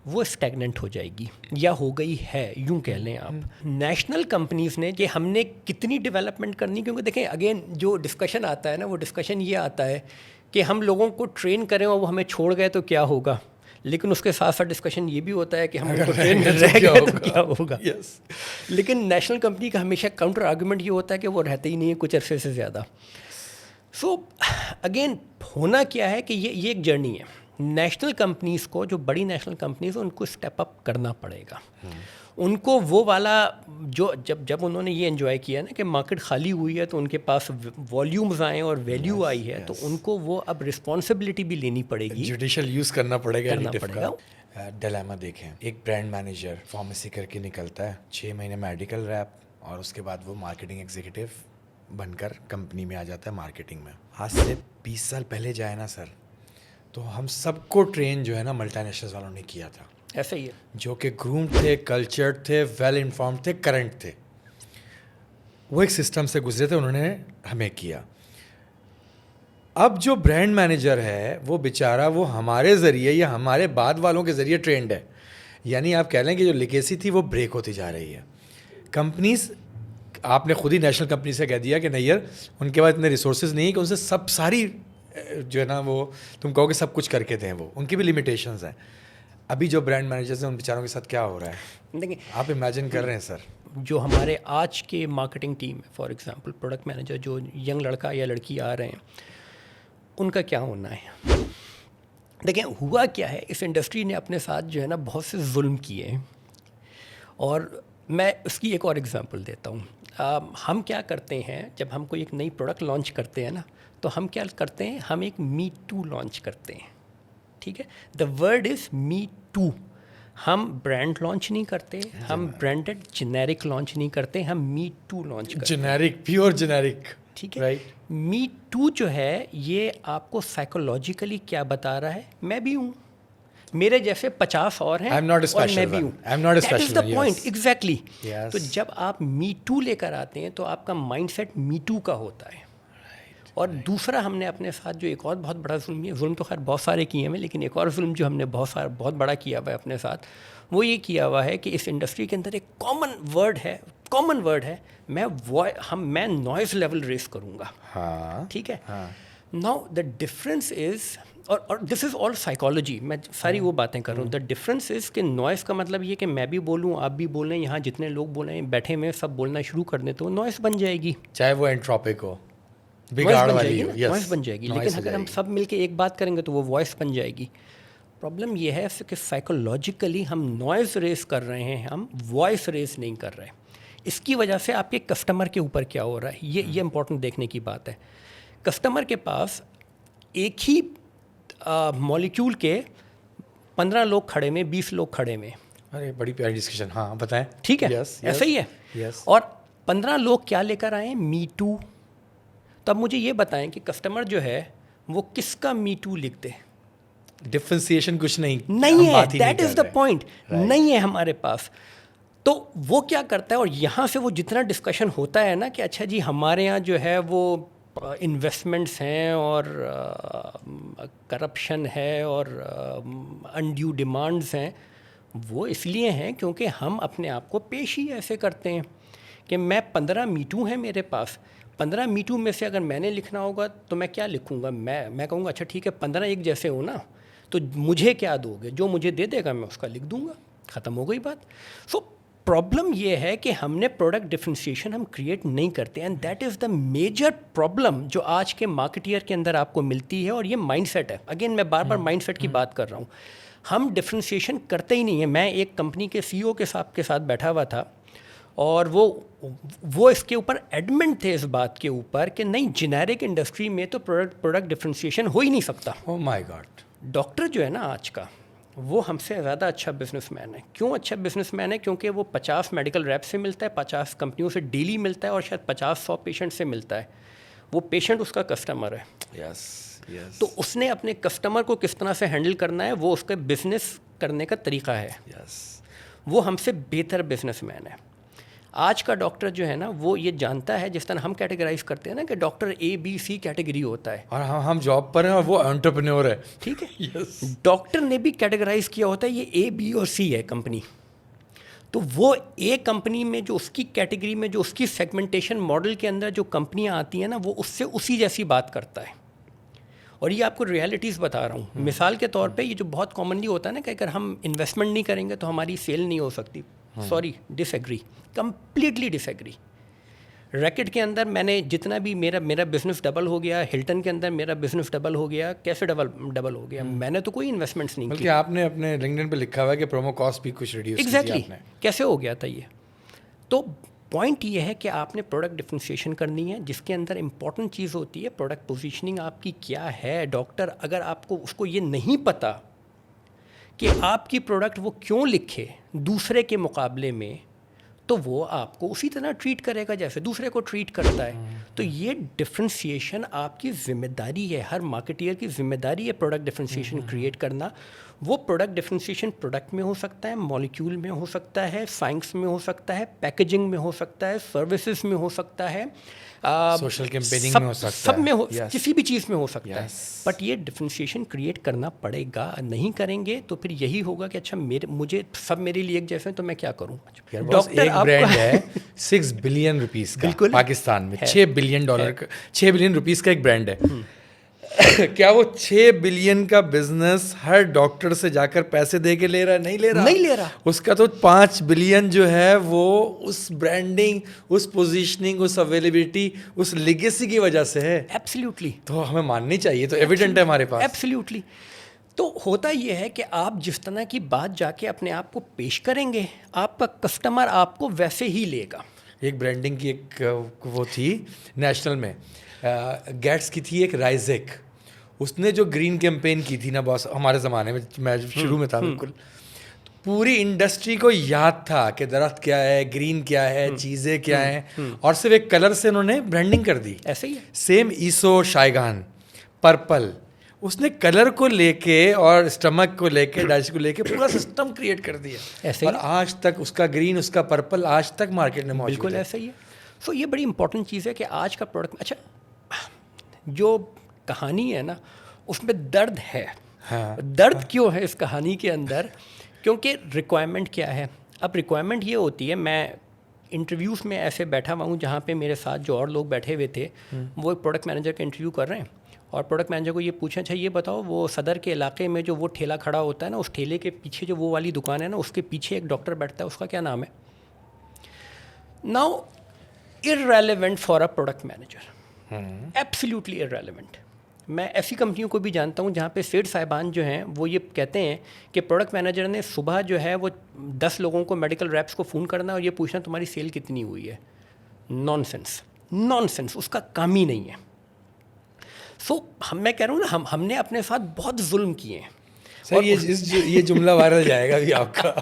Speaker 3: وہ اسٹیگننٹ ہو جائے گی یا ہو گئی ہے, یوں کہہ لیں آپ. نیشنل کمپنیز نے کہ ہم نے کتنی ڈیولپمنٹ کرنی, کیونکہ دیکھیں اگین جو ڈسکشن آتا ہے نا وہ ڈسکشن یہ آتا ہے کہ ہم لوگوں کو ٹرین کریں اور وہ ہمیں چھوڑ گئے تو کیا ہوگا, لیکن اس کے ساتھ ساتھ ڈسکشن یہ بھی ہوتا ہے کہ ہم ان کو ٹرین میں رہ گئے تو کیا ہوگا. لیکن نیشنل کمپنی کا ہمیشہ کاؤنٹر آرگومنٹ یہ ہوتا ہے کہ وہ رہتے ہی نہیں ہیں کچھ عرصے سے زیادہ. سو اگین ہونا کیا ہے کہ یہ ایک جرنی ہے. نیشنل کمپنیز کو, جو بڑی نیشنل کمپنیز ان کو اسٹیپ اپ کرنا پڑے گا. ان کو وہ والا جو جب انہوں نے یہ انجوائے کیا نا کہ مارکیٹ خالی ہوئی ہے تو ان کے پاس والیومز آئیں اور ویلیو آئی ہے, تو ان کو وہ اب رسپانسبلٹی بھی لینی پڑے گی,
Speaker 2: جوڈیشل یوز کرنا پڑے گا.
Speaker 4: ڈیلیما دیکھیں, ایک برانڈ مینیجر فارمیسی کر کے نکلتا ہے, 6 مہینے میڈیکل ریپ, اور اس کے بعد وہ مارکیٹنگ ایگزیکٹو بن کر کمپنی میں آ جاتا ہے مارکیٹنگ میں. آج سے 20 سال پہلے جائے نا سر,
Speaker 2: تو ہم سب کو ٹرین جو ہے نا ملٹی نیشنل والوں نے کیا تھا.
Speaker 3: ایسا ہی ہے,
Speaker 2: جو کہ گروم تھے, کلچرڈ تھے, ویل انفارمڈ تھے, کرنٹ تھے. وہ ایک سسٹم سے گزرے تھے, انہوں نے ہمیں کیا. اب جو برانڈ مینیجر ہے وہ بیچارہ وہ ہمارے ذریعے یا ہمارے بعد والوں کے ذریعے ٹرینڈ ہے. یعنی آپ کہہ لیں کہ جو لیگیسی تھی وہ بریک ہوتی جا رہی ہے. کمپنیز, آپ نے خود ہی نیشنل کمپنی سے کہہ دیا کہ نہیں یار ان کے پاس اتنے ریسورسز نہیں کہ ان سے سب ساری جو ہے نا وہ تم کہو کہ سب کچھ کر کے دیں, وہ ان کی بھی لمیٹیشنز ہیں. ابھی جو برانڈ مینیجرز ہیں ان بیچاروں کے ساتھ کیا ہو رہا ہے,
Speaker 3: دیکھیں
Speaker 2: آپ امیجن کر رہے ہیں سر.
Speaker 3: جو ہمارے آج کے مارکیٹنگ ٹیم ہے, فار ایگزامپل پروڈکٹ مینیجر, جو ینگ لڑکا یا لڑکی آ رہے ہیں, ان کا کیا ہونا ہے. دیکھیں ہوا کیا ہے, اس انڈسٹری نے اپنے ساتھ جو ہے نا بہت سے ظلم کیے ہیں, اور میں اس کی ایک اور ایگزامپل دیتا ہوں. ہم کیا کرتے ہیں جب ہم کوئی ایک نئی پروڈکٹ لانچ کرتے ہیں نا, تو ہم کیا کرتے ہیں, ہم ایک می ٹو لانچ کرتے ہیں, ٹھیک ہے. The word is me too. ہم برانڈ لانچ نہیں کرتے, ہم برانڈڈ جنیرک لانچ نہیں کرتے, ہم می ٹو لانچ کرتے ہیں.
Speaker 2: جنیرک, پیور جنیرک,
Speaker 3: ٹھیک ہے. می ٹو جو ہے یہ آپ کو سائیکولوجیکلی کیا بتا رہا ہے, میں بھی ہوں, میرے جیسے 50 اور ہیں, اور میں بھی ہوں. That is the point exactly. تو جب آپ می ٹو لے کر آتے ہیں تو آپ کا مائنڈ سیٹ می ٹو کا ہوتا ہے. اور دوسرا ہم نے اپنے ساتھ جو ایک اور بہت بڑا ظلم ہے, ظلم تو خیر بہت سارے کیے ہیں, لیکن ایک اور ظلم جو ہم نے بہت بڑا کیا ہوا ہے اپنے ساتھ, وہ یہ کیا ہوا ہے کہ اس انڈسٹری کے اندر ایک کامن ورڈ ہے, میں نوائز لیول ریز کروں گا, ٹھیک ہے. ناؤ دا ڈفرینس از, اور دس از آل سائیکالوجی, میں ساری وہ باتیں کر رہا ہوں. دا ڈفرینس از کہ نوائز کا مطلب یہ کہ میں بھی بولوں, آپ بھی بولیں, یہاں جتنے لوگ بولیں بیٹھے میں سب بولنا شروع کر دیں تو نوائز بن جائے گی,
Speaker 2: چاہے وہ انٹروپک ہو,
Speaker 3: وائس بن جائے گی. لیکن اگر ہم سب مل کے ایک بات کریں گے تو وہ وائس بن جائے گی. پرابلم یہ ہے کہ سائیکولوجیکلی ہم نوائز ریز کر رہے ہیں, ہم وائس ریز نہیں کر رہے. اس کی وجہ سے آپ کے کسٹمر کے اوپر کیا ہو رہا ہے, یہ امپورٹنٹ دیکھنے کی بات ہے. کسٹمر کے پاس ایک ہی مالیکیول کے 15 لوگ کھڑے میں, 20 لوگ کھڑے میں.
Speaker 2: ارے بڑی پیاری ڈسکشن, ہاں بتائیں.
Speaker 3: ٹھیک ہے, ایسا ہی ہے. اور 15 لوگ کیا لے کر آئے, می ٹو. تو اب مجھے یہ بتائیں کہ کسٹمر جو ہے وہ کس کا می ٹو لکھتے ہیں.
Speaker 2: ڈفرینسیشن کچھ نہیں
Speaker 3: ہے, دیٹ از دا پوائنٹ, نہیں ہے ہمارے پاس. تو وہ کیا کرتا ہے, اور یہاں سے وہ جتنا ڈسکشن ہوتا ہے نا کہ اچھا جی ہمارے یہاں جو ہے وہ انویسٹمنٹس ہیں اور کرپشن ہے اور انڈیو ڈیمانڈز ہیں, وہ اس لیے ہیں کیونکہ ہم اپنے آپ کو پیش ہی ایسے کرتے ہیں کہ میں 15 میٹو ہیں میرے پاس, 15 میٹو میں سے اگر میں نے لکھنا ہوگا تو میں کیا لکھوں گا, میں کہوں گا اچھا ٹھیک ہے 15 ایک جیسے ہو نا, تو مجھے کیا دو گے, جو مجھے دے دے گا میں اس کا لکھ دوں گا, ختم ہو گئی بات. سو پرابلم یہ ہے کہ ہم نے پروڈکٹ ڈفرینسیشن ہم کریٹ نہیں کرتے, and that is the major problem جو آج کے مارکیٹر کے اندر آپ کو ملتی ہے, اور یہ مائنڈ سیٹ ہے. اگین میں بار بار مائنڈ سیٹ کی بات کر رہا ہوں, ہم ڈفرینسیشن کرتے ہی نہیں ہیں. میں ایک کمپنی کے سی او کے ساتھ بیٹھا ہوا تھا, اور وہ اس کے اوپر ایڈمنٹ تھے اس بات کے اوپر کہ نہیں, جنیرک انڈسٹری میں تو پروڈکٹ ڈفرینسیشن ہو ہی نہیں سکتا.
Speaker 2: او مائی گاڈ.
Speaker 3: ڈاکٹر جو ہے نا آج کا, وہ ہم سے زیادہ اچھا بزنس مین ہے. کیوں اچھا بزنس مین ہے؟ کیونکہ وہ 50 میڈیکل ریپ سے ملتا ہے, 50 کمپنیوں سے ڈیلی ملتا ہے, اور شاید 50-100 پیشنٹ سے ملتا ہے. وہ پیشنٹ اس کا کسٹمر ہے.
Speaker 2: یس یس.
Speaker 3: تو اس نے اپنے کسٹمر کو کس طرح سے ہینڈل کرنا ہے, وہ اس کا بزنس کرنے کا طریقہ ہے.
Speaker 2: یس.
Speaker 3: وہ ہم سے بہتر بزنس مین ہے. آج کا ڈاکٹر جو ہے نا, وہ یہ جانتا ہے, جس طرح ہم کیٹیگرائز کرتے ہیں نا کہ ڈاکٹر ABC کیٹیگری ہوتا ہے,
Speaker 2: اور ہم جاب پر ہیں اور وہ انٹرپرینور ہے.
Speaker 3: ٹھیک ہے. ڈاکٹر نے بھی کیٹیگرائز کیا ہوتا ہے یہ A, B اور C ہے کمپنی. تو وہ A کمپنی میں جو اس کی کیٹیگری میں جو اس کی سیگمنٹیشن ماڈل کے اندر جو کمپنیاں آتی ہیں نا, وہ اس سے اسی جیسی بات کرتا ہے. اور یہ آپ کو ریئلٹیز بتا رہا ہوں. مثال کے طور پہ یہ جو بہت کامنلی ہوتا ہے نا کہ اگر ہم انویسٹمنٹ نہیں کریں گے تو ہماری سیل نہیں ہو سکتی. سوری, ڈس ایگری, کمپلیٹلی ڈس ایگری. ریکٹ کے اندر میں نے جتنا بھی میرا بزنس ڈبل ہو گیا, ہلٹن کے اندر میرا بزنس ڈبل ہو گیا. کیسے ڈبل ہو گیا؟ میں نے تو کوئی انویسٹمنٹس نہیں کی.
Speaker 2: بلکہ آپ نے اپنے لنکڈن پہ لکھا ہوا ہے کہ پرومو کاسٹ بھی کچھ ریڈیوس کی
Speaker 3: ایگزیکٹلی. کیسے ہو گیا تھا یہ؟ تو پوائنٹ یہ ہے کہ آپ نے پروڈکٹ ڈفرینسیشن کرنی ہے, جس کے اندر امپورٹنٹ چیز ہوتی ہے پروڈکٹ پوزیشننگ آپ کی کیا ہے. ڈاکٹر اگر آپ کو اس کو یہ نہیں پتہ کہ آپ کی پروڈکٹ وہ کیوں لکھے دوسرے کے مقابلے میں, تو وہ آپ کو اسی طرح ٹریٹ کرے گا جیسے دوسرے کو ٹریٹ کرتا ہے. تو یہ ڈفرینسیشن آپ کی ذمہ داری ہے, ہر مارکیٹر کی ذمہ داری ہے پروڈکٹ ڈفرینسیشن کریٹ کرنا. وہ پروڈکٹ ڈفرینسیشن پروڈکٹ میں ہو سکتا ہے, مالیکیول میں ہو سکتا ہے, سائنس میں ہو سکتا ہے, پیکیجنگ میں ہو سکتا ہے, سروسز میں ہو سکتا ہے,
Speaker 2: سوشل کیمپیننگ میں ہو سکتا ہے,
Speaker 3: سب میں ہو, کسی بھی چیز میں ہو سکتا ہے. بٹ یہ ڈفرینسیشن کریٹ کرنا پڑے گا. نہیں کریں گے تو پھر یہی ہوگا کہ اچھا مجھے سب میرے لیے ایک جیسے ہیں تو میں کیا کروں.
Speaker 2: ڈاکٹر ایک برانڈ ہے 6 بلین روپیز کا پاکستان میں, 6 بلین ڈالر کا, 6 بلین روپیز کا ایک برانڈ ہے. کیا وہ 6 بلین کا بزنس ہر ڈاکٹر سے جا کر پیسے دے کے لے رہا ہے؟ نہیں لے رہا. اس کا تو 5 بلین جو ہے وہ اس برانڈنگ, اس پوزیشننگ, اس اویلیبلٹی, اس لیگیسی کی وجہ سے ہے.
Speaker 3: ایبسلیوٹلی.
Speaker 2: تو ہمیں ماننی چاہیے, تو ایویڈنٹ ہے ہمارے پاس.
Speaker 3: ایبسلیوٹلی. تو ہوتا یہ ہے کہ آپ جس طرح کی بات جا کے اپنے آپ کو پیش کریں گے, آپ کا کسٹمر آپ کو ویسے ہی لے گا.
Speaker 2: ایک برانڈنگ کی ایک وہ تھی نیشنل میں, گیٹس کی تھی ایک رائزیک. اس نے جو گرین کیمپین کی تھی نا باس, ہمارے زمانے میں, میں شروع میں تھا بالکل, پوری انڈسٹری کو یاد تھا کہ درخت کیا ہے, گرین کیا ہے, چیزیں کیا ہیں, اور صرف ایک کلر سے انہوں نے برانڈنگ کر دی. ایسے ہی سیم ایسو شائگان پرپل, اس نے کلر کو لے کے اور اسٹمک کو لے کے ڈائش کو لے کے پورا سسٹم کریٹ کر دیا. اور آج تک اس کا گرین, اس کا پرپل آج تک مارکیٹ میں موجود ہے.
Speaker 3: بالکل ایسا ہی ہے. سو یہ بڑی امپورٹنٹ چیز ہے کہ آج کا پروڈکٹ, اچھا جو کہانی ہے نا اس میں درد ہے. درد کیوں ہے اس کہانی کے اندر؟ کیونکہ ریکوائرمنٹ کیا ہے. اب ریکوائرمنٹ یہ ہوتی ہے, میں انٹرویوز میں ایسے بیٹھا ہوا ہوں جہاں پہ میرے ساتھ جو اور لوگ بیٹھے ہوئے تھے, وہ ایک پروڈکٹ مینیجر کا انٹرویو کر رہے ہیں, اور پروڈکٹ مینیجر کو یہ پوچھا, اچھا یہ بتاؤ وہ صدر کے علاقے میں جو وہ ٹھیلا کھڑا ہوتا ہے نا, اس ٹھیلے کے پیچھے جو وہ والی دکان ہے نا, اس کے پیچھے ایک ڈاکٹر بیٹھتا ہے, اس کا کیا نام ہے؟ Now irrelevant for a product manager, absolutely irrelevant. میں ایسی کمپنیوں کو بھی جانتا ہوں جہاں پہ سیٹ صاحبان جو ہیں وہ یہ کہتے ہیں کہ پروڈکٹ مینیجر نے صبح جو ہے وہ 10 لوگوں کو میڈیکل ریپس کو فون کرنا اور یہ پوچھنا تمہاری سیل کتنی ہوئی ہے. نان سینس, اس کا کام ہی نہیں ہے. سو میں کہہ رہا ہوں نا, ہم نے اپنے ساتھ بہت ظلم کیے ہیں.
Speaker 2: سر یہ جملہ وائرل جائے گا بھی آپ کا.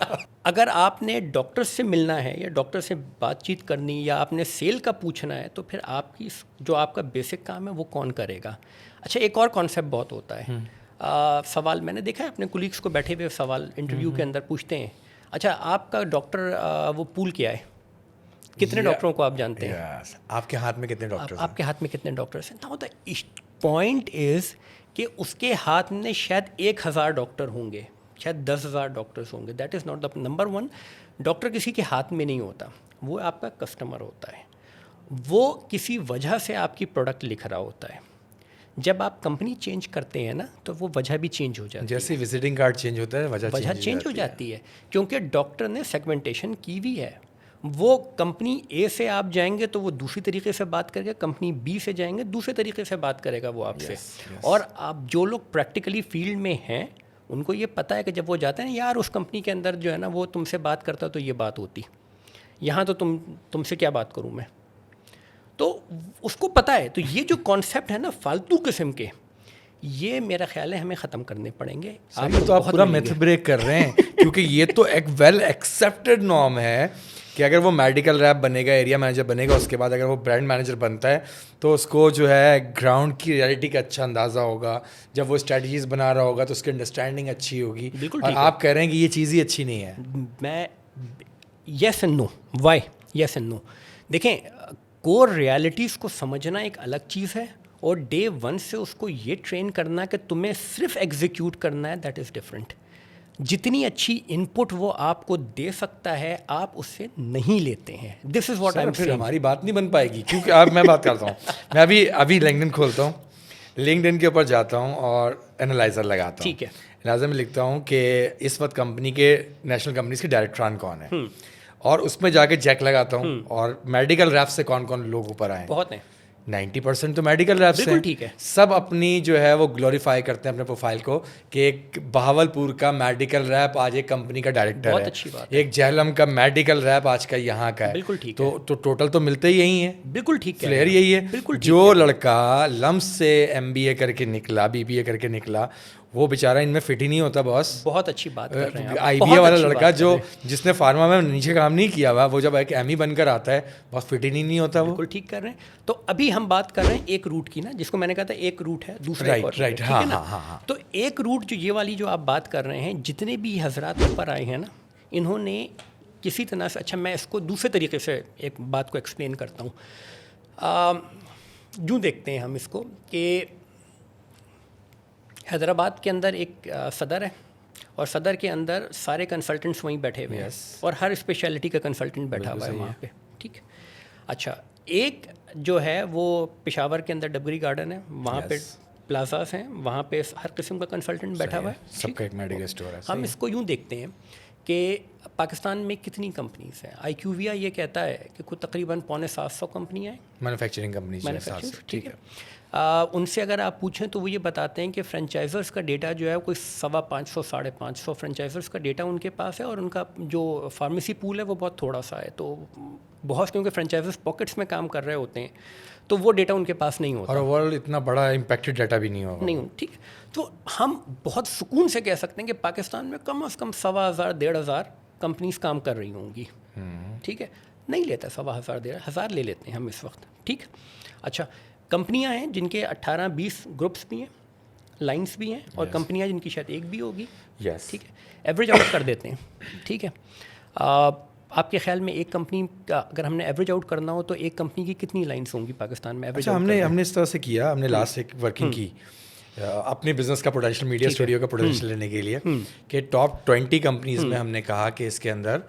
Speaker 3: اگر آپ نے ڈاکٹر سے ملنا ہے یا ڈاکٹر سے بات چیت کرنی یا آپ نے سیل کا پوچھنا ہے, تو پھر آپ کی جو آپ کا بیسک کام ہے وہ کون کرے گا؟ اچھا ایک اور کانسیپٹ بہت ہوتا ہے, سوال میں نے دیکھا ہے اپنے کولیگس کو بیٹھے ہوئے سوال انٹرویو کے اندر پوچھتے ہیں, اچھا آپ کا ڈاکٹر وہ پول کیا ہے, کتنے ڈاکٹروں کو آپ جانتے ہیں,
Speaker 2: آپ کے ہاتھ میں کتنے ڈاکٹر,
Speaker 3: آپ کے ہاتھ میں کتنے ڈاکٹرس ہیں. ناؤ دا پوائنٹ از کہ اس کے ہاتھ میں شاید 1000 ڈاکٹر ہوں گے, شاید 10,000 ڈاکٹرس ہوں گے. That is not the number one. Doctor کسی کے ہاتھ میں نہیں ہوتا. وہ آپ کا کسٹمر ہوتا ہے, وہ کسی وجہ سے آپ کی پروڈکٹ لکھ رہا ہوتا ہے. جب آپ کمپنی چینج کرتے ہیں نا تو وہ وجہ بھی چینج ہو جاتی ہے,
Speaker 2: جیسے وزٹنگ کارڈ چینج ہوتا ہے
Speaker 3: وجہ چینج ہو جاتی ہے, کیونکہ ڈاکٹر نے سیگمنٹیشن کی ہوئی ہے. وہ کمپنی اے سے آپ جائیں گے تو وہ دوسری طریقے سے بات کرے گا, کمپنی بی سے جائیں گے دوسرے طریقے سے بات کرے گا وہ آپ سے. اور آپ جو لوگ پریکٹیکلی فیلڈ میں ہیں ان کو یہ پتہ ہے کہ جب وہ جاتے ہیں نا, یار اس کمپنی کے اندر جو ہے نا وہ تم سے بات کرتا تو یہ بات ہوتی, یہاں تو تم سے کیا بات کروں میں, تو اس کو پتہ ہے. تو یہ جو کانسیپٹ ہے نا فالتو قسم کے, یہ میرا خیال ہے ہمیں ختم کرنے پڑیں گے.
Speaker 2: تو آپ پورا میتھ بریک کر رہے ہیں کیونکہ یہ تو ایک ویل ایکسیپٹیڈ نارم ہے کہ اگر وہ میڈیکل ریپ بنے گا, ایریا مینیجر بنے گا, اس کے بعد اگر وہ برانڈ مینیجر بنتا ہے تو اس کو جو ہے گراؤنڈ کی ریالٹی کا اچھا اندازہ ہوگا. جب وہ اسٹریٹجیز بنا رہا ہوگا تو اس کی انڈرسٹینڈنگ اچھی ہوگی. اور آپ کہہ رہے ہیں کہ یہ چیز ہی اچھی نہیں ہے.
Speaker 3: میں yes and no, why yes and no. دیکھیں, کور ریالٹیز کو سمجھنا ایک الگ چیز ہے, اور ڈے ون سے اس کو یہ ٹرین کرنا کہ تمہیں صرف ایگزیکیوٹ کرنا ہے, دیٹ از ڈفرینٹ. جتنی اچھی ان پٹ وہ آپ کو دے سکتا ہے آپ اس سے نہیں لیتے ہیں. This is what I am saying.
Speaker 2: ہماری بات نہیں بن پائے گی کیونکہ اب میں بات کرتا ہوں, میں ابھی لنکڈن کھولتا ہوں, لنکڈن کے اوپر جاتا ہوں اور اینالائزر لگاتا ہوں.
Speaker 3: ٹھیک ہے,
Speaker 2: اینالائزر میں لکھتا ہوں کہ اس وقت کمپنی کے نیشنل کمپنیز کے ڈائریکٹران کون ہیں, اور اس میں جا کے چیک لگاتا ہوں اور میڈیکل ریپ سے کون کون لوگ اوپر آئے.
Speaker 3: بہت ہیں,
Speaker 2: 90% تو میڈیکل ریپس ہیں.
Speaker 3: ٹھیک ہے,
Speaker 2: سب اپنی جو ہے وہ گلوریفائی کرتے ہیں اپنے پروفائل کو کہ ایک بہاولپور کا میڈیکل ریپ آج ایک کمپنی کا ڈائریکٹر ہے,
Speaker 3: اچھی بات.
Speaker 2: ایک جہلم کا میڈیکل ریپ آج کا یہاں کا ہے.
Speaker 3: بالکل ٹھیک,
Speaker 2: تو ٹوٹل تو ملتے ہی یہی ہیں.
Speaker 3: بالکل ٹھیک,
Speaker 2: فلیئر یہی ہے.
Speaker 3: بالکل
Speaker 2: جو لڑکا لمس سے MBA کر کے نکلا, BBA کر کے نکلا, وہ بیچارہ ان میں فٹ ہی نہیں ہوتا باس.
Speaker 3: بہت اچھی بات کر رہے ہیں.
Speaker 2: IBA والا لڑکا جس نے فارما میں نیچے کام نہیں کیا ہوا, وہ جب ایک ME بن کر آتا ہے بس فٹ ہی نہیں ہوتا. وہ
Speaker 3: بالکل ٹھیک کر رہے ہیں. تو ابھی ہم بات کر رہے ہیں ایک روٹ کی نا, جس کو میں نے کہا تھا ایک روٹ ہے, دوسرا
Speaker 2: رائٹ. ہاں.
Speaker 3: تو ایک روٹ جو یہ والی جو آپ بات کر رہے ہیں, جتنے بھی حضرات اوپر آئے ہیں نا, انہوں نے کسی طرح سے, اچھا میں اس کو دوسرے طریقے سے ایک بات کو ایکسپلین کرتا ہوں. یوں دیکھتے ہیں ہم اس کو کہ حیدرآباد کے اندر ایک صدر ہے, اور صدر کے اندر سارے کنسلٹنٹس وہیں بیٹھے ہوئے ہیں, اور ہر اسپیشلٹی کا کنسلٹنٹ بیٹھا ہوا ہے وہاں پہ. ٹھیک, اچھا ایک جو ہے وہ پشاور کے اندر ڈبگری گارڈن ہے, وہاں پہ پلازاز ہیں, وہاں پہ ہر قسم کا کنسلٹنٹ بیٹھا ہوا ہے.
Speaker 2: سب کا ایک میڈیکل اسٹور ہے.
Speaker 3: ہم اس کو یوں دیکھتے ہیں کہ پاکستان میں کتنی کمپنیز ہیں. IQVIA یہ کہتا ہے کہ کچھ تقریباً 750 کمپنیاں ہیں,
Speaker 2: مینوفیکچرنگ کمپنیز.
Speaker 3: ٹھیک ہے. ان سے اگر آپ پوچھیں تو وہ یہ بتاتے ہیں کہ فرینچائزرز کا ڈیٹا جو ہے کوئی 550 550 فرینچائزرز کا ڈیٹا ان کے پاس ہے, اور ان کا جو فارمیسی پول ہے وہ بہت تھوڑا سا ہے. تو بہت کیونکہ فرینچائزرز پاکٹس میں کام کر رہے ہوتے ہیں تو وہ ڈیٹا ان کے پاس نہیں ہوتا,
Speaker 2: اور اوورآل اتنا بڑا امپیکٹڈ ڈیٹا بھی نہیں ہوگا.
Speaker 3: نہیں. ٹھیک, تو ہم بہت سکون سے کہہ سکتے ہیں کہ پاکستان میں کم از کم 1,000 1,500 کمپنیز کام کر رہی ہوں گی. ٹھیک ہے, نہیں لیتا 1,000 1,500 لے لیتے ہیں ہم اس وقت. ٹھیک, اچھا کمپنیاں ہیں جن کے 18-20 گروپس بھی ہیں, لائنس بھی ہیں, اور کمپنیاں جن کی شاید ایک بھی ہوگی. ٹھیک ہے, ایوریج آؤٹ کر دیتے ہیں. ٹھیک ہے, آپ کے خیال میں ایک کمپنی کا اگر ہم نے ایوریج آؤٹ کرنا ہو تو ایک کمپنی کی کتنی لائنس ہوں گی پاکستان میں ایوریج؟
Speaker 2: ہم نے اس طرح سے کیا, ہم نے لاسٹ ایک ورکنگ کی اپنے بزنس کا پوٹینشیل, میڈیا اسٹوڈیو کا پوٹینشیل لینے کے لیے, کہ ٹاپ 20 کمپنیز میں ہم نے کہا کہ اس کے اندر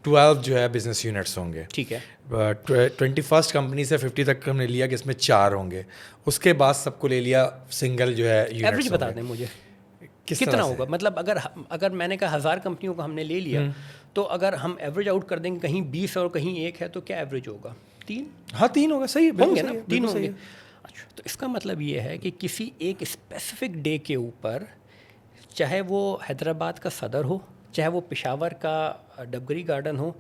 Speaker 2: 12 جو ہے بزنس یونٹس ہوں گے.
Speaker 3: ٹھیک ہے,
Speaker 2: 21 کمپنی سے 50 تک ہم نے لیا کہ اس میں 4 ہوں گے. اس کے بعد سب کو لے لیا سنگل جو ہے
Speaker 3: ایوریج بتا دیں مجھے کتنا ہوگا. مطلب اگر میں نے کہا 1000 کمپنیوں کا ہم نے لے لیا تو اگر ہم ایوریج آؤٹ کر دیں گے کہیں 20 اور کہیں 1 ہے تو کیا ایوریج ہوگا؟ 3.
Speaker 2: ہاں 3 ہوگا. صحیح
Speaker 3: ہوں گے نا, 3 ہوں گے. اچھا, تو اس کا مطلب یہ ہے کہ کسی ایک اسپیسیفک ڈے کے اوپر, چاہے وہ حیدرآباد کا صدر ہو, چاہے وہ پشاور کا ڈبگری گارڈن ہو,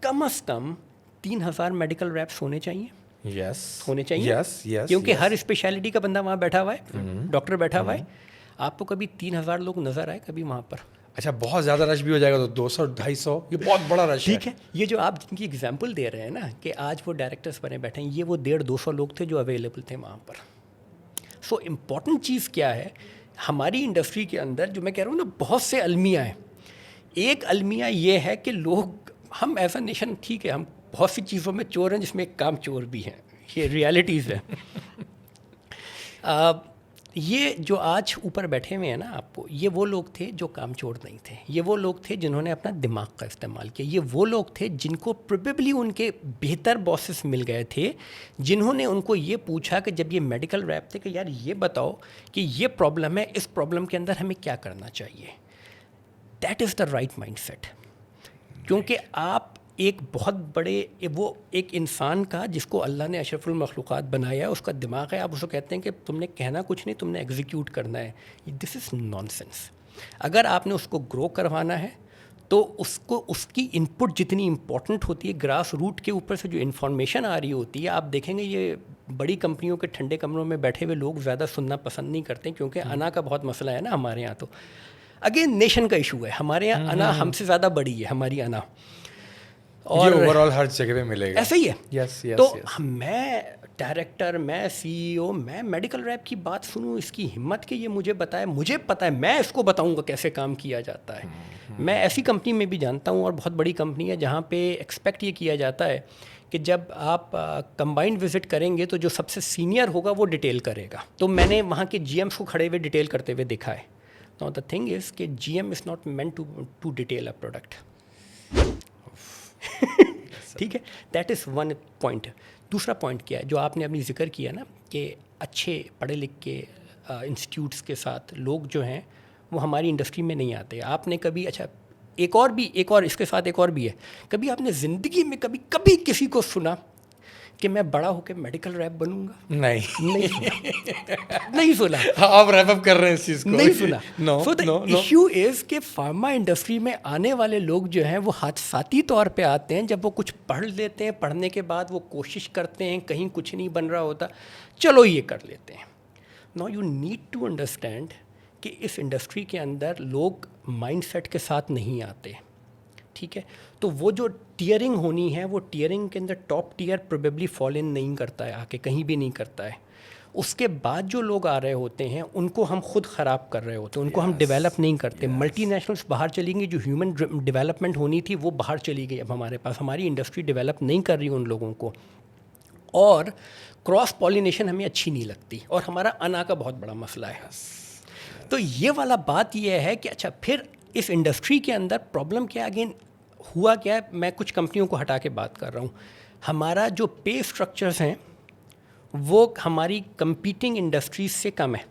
Speaker 3: کم از کم 3000 میڈیکل ریپس ہونے چاہیے. ہونے چاہیے, کیونکہ ہر اسپیشلٹی کا بندہ وہاں بیٹھا ہوا ہے, ڈاکٹر بیٹھا ہوا ہے. آپ کو کبھی 3000 لوگ نظر آئے کبھی وہاں پر؟
Speaker 2: اچھا, بہت زیادہ رش بھی ہو جائے گا تو 200-250, یہ بہت بڑا رش ہے.
Speaker 3: ٹھیک ہے, یہ جو آپ جن کی ایگزامپل دے رہے ہیں نا کہ آج وہ ڈائریکٹرس بنے بیٹھے ہیں, یہ وہ 150-200 لوگ تھے جو اویلیبل تھے وہاں پر. سو امپورٹنٹ چیز کیا ہے ہماری انڈسٹری کے اندر, جو میں کہہ رہا ہوں نا بہت سے المیہ ہیں. ایک المیہ یہ ہے کہ لوگ, ہم ایز اے نیشن, ٹھیک ہے ہم بہت سی چیزوں میں چور ہیں جس میں ایک کام چور بھی ہیں, یہ ریالٹیز ہے. یہ جو آج اوپر بیٹھے ہوئے ہیں نا آپ کو, یہ وہ لوگ تھے جو کام چور نہیں تھے, یہ وہ لوگ تھے جنہوں نے اپنا دماغ کا استعمال کیا, یہ وہ لوگ تھے جن کو پروبیبلی ان کے بہتر باسز مل گئے تھے, جنہوں نے ان کو یہ پوچھا کہ جب یہ میڈیکل ریپ تھے کہ یار یہ بتاؤ کہ یہ پرابلم ہے, اس پرابلم کے اندر ہمیں کیا کرنا چاہیے. That is the right mindset. کیونکہ آپ ایک بہت بڑے, وہ ایک انسان کا جس کو اللہ نے اشرف المخلوقات بنایا ہے, اس کا دماغ ہے, آپ اس کو کہتے ہیں کہ تم نے کہنا کچھ نہیں, تم نے ایگزیکیوٹ کرنا ہے. دس از نان سینس. اگر آپ نے اس کو گرو کروانا ہے تو اس کی ان پٹ جتنی امپورٹنٹ ہوتی ہے, گراس روٹ کے اوپر سے جو انفارمیشن آ رہی ہوتی ہے, آپ دیکھیں گے یہ بڑی کمپنیوں کے ٹھنڈے کمروں میں بیٹھے ہوئے لوگ زیادہ سننا پسند نہیں کرتے, کیونکہ انا کا بہت مسئلہ ہے نا ہمارے یہاں. تو اگین نیشن کا ایشو ہے, ہمارے یہاں انا ہم سے زیادہ بڑی ہے, ہماری انا,
Speaker 4: اور اوور آل ہر جگہ پہ ملے گا.
Speaker 3: ایسا ہی ہے.
Speaker 4: یس یس.
Speaker 3: تو میں ڈائریکٹر, میں سی ای او, میں میڈیکل ریپ کی بات سنوں, اس کی ہمت کہ یہ مجھے بتائے, مجھے پتہ ہے, میں اس کو بتاؤں گا کیسے کام کیا جاتا ہے. میں ایسی کمپنی میں بھی جانتا ہوں, اور بہت بڑی کمپنی ہے, جہاں پہ ایکسپیکٹ یہ کیا جاتا ہے کہ جب آپ کمبائنڈ وزٹ کریں گے تو جو سب سے سینئر ہوگا وہ ڈیٹیل کرے گا. تو میں نے وہاں کے جی ایمس کو کھڑے ہوئے ڈیٹیل کرتے ہوئے دیکھا ہے. تو دا تھنگ از کہ G M is not meant to detail a product. ٹھیک ہے, دیٹ از ون پوائنٹ. دوسرا پوائنٹ کیا ہے جو آپ نے اپنی ذکر کیا نا, کہ اچھے پڑھے لکھ کے انسٹیٹیوٹس کے ساتھ لوگ جو ہیں وہ ہماری انڈسٹری میں نہیں آتے. آپ نے کبھی, اچھا ایک اور اس کے ساتھ ایک اور بھی ہے, کبھی آپ نے زندگی میں کبھی کسی کو سنا کہ میں بڑا ہو کے میڈیکل ریپ بنوں گا؟ نہیں سنا.
Speaker 4: آپ ریپ اپ کر رہے ہیں اس چیز کو.
Speaker 3: نہیں سنا. سو دا ایشو از کہ فارما انڈسٹری میں آنے والے لوگ جو ہیں وہ حادثاتی طور پہ آتے ہیں. جب وہ کچھ پڑھ لیتے ہیں, پڑھنے کے بعد وہ کوشش کرتے ہیں, کہیں کچھ نہیں بن رہا ہوتا, چلو یہ کر لیتے ہیں. Now you need to understand کہ اس انڈسٹری کے اندر لوگ مائنڈ سیٹ کے ساتھ نہیں آتے. ٹھیک ہے, تو وہ جو ٹیئرنگ ہونی ہے, وہ ٹیئرنگ کے اندر ٹاپ ٹیئر پروبیبلی فال ان نہیں کرتا ہے, آ کے کہیں بھی نہیں کرتا ہے. اس کے بعد جو لوگ آ رہے ہوتے ہیں ان کو ہم خود خراب کر رہے ہوتے ہیں, ان کو ہم ڈیولپ نہیں کرتے. ملٹی نیشنلس باہر چلی گئی, جو ہیومن ڈیولپمنٹ ہونی تھی وہ باہر چلی گئی. اب ہمارے پاس ہماری انڈسٹری ڈیولپ نہیں کر رہی ان لوگوں کو, اور کراس پالینیشن ہمیں اچھی نہیں لگتی, اور ہمارا انا کا بہت بڑا مسئلہ ہے. تو یہ والا بات یہ ہے کہ اچھا پھر اس انڈسٹری کے اندر پرابلم کیا, اگین ہوا کیا ہے, میں کچھ کمپنیوں کو ہٹا کے بات کر رہا ہوں. ہمارا جو پے اسٹرکچرز ہیں وہ ہماری کمپیٹنگ انڈسٹریز سے کم ہے.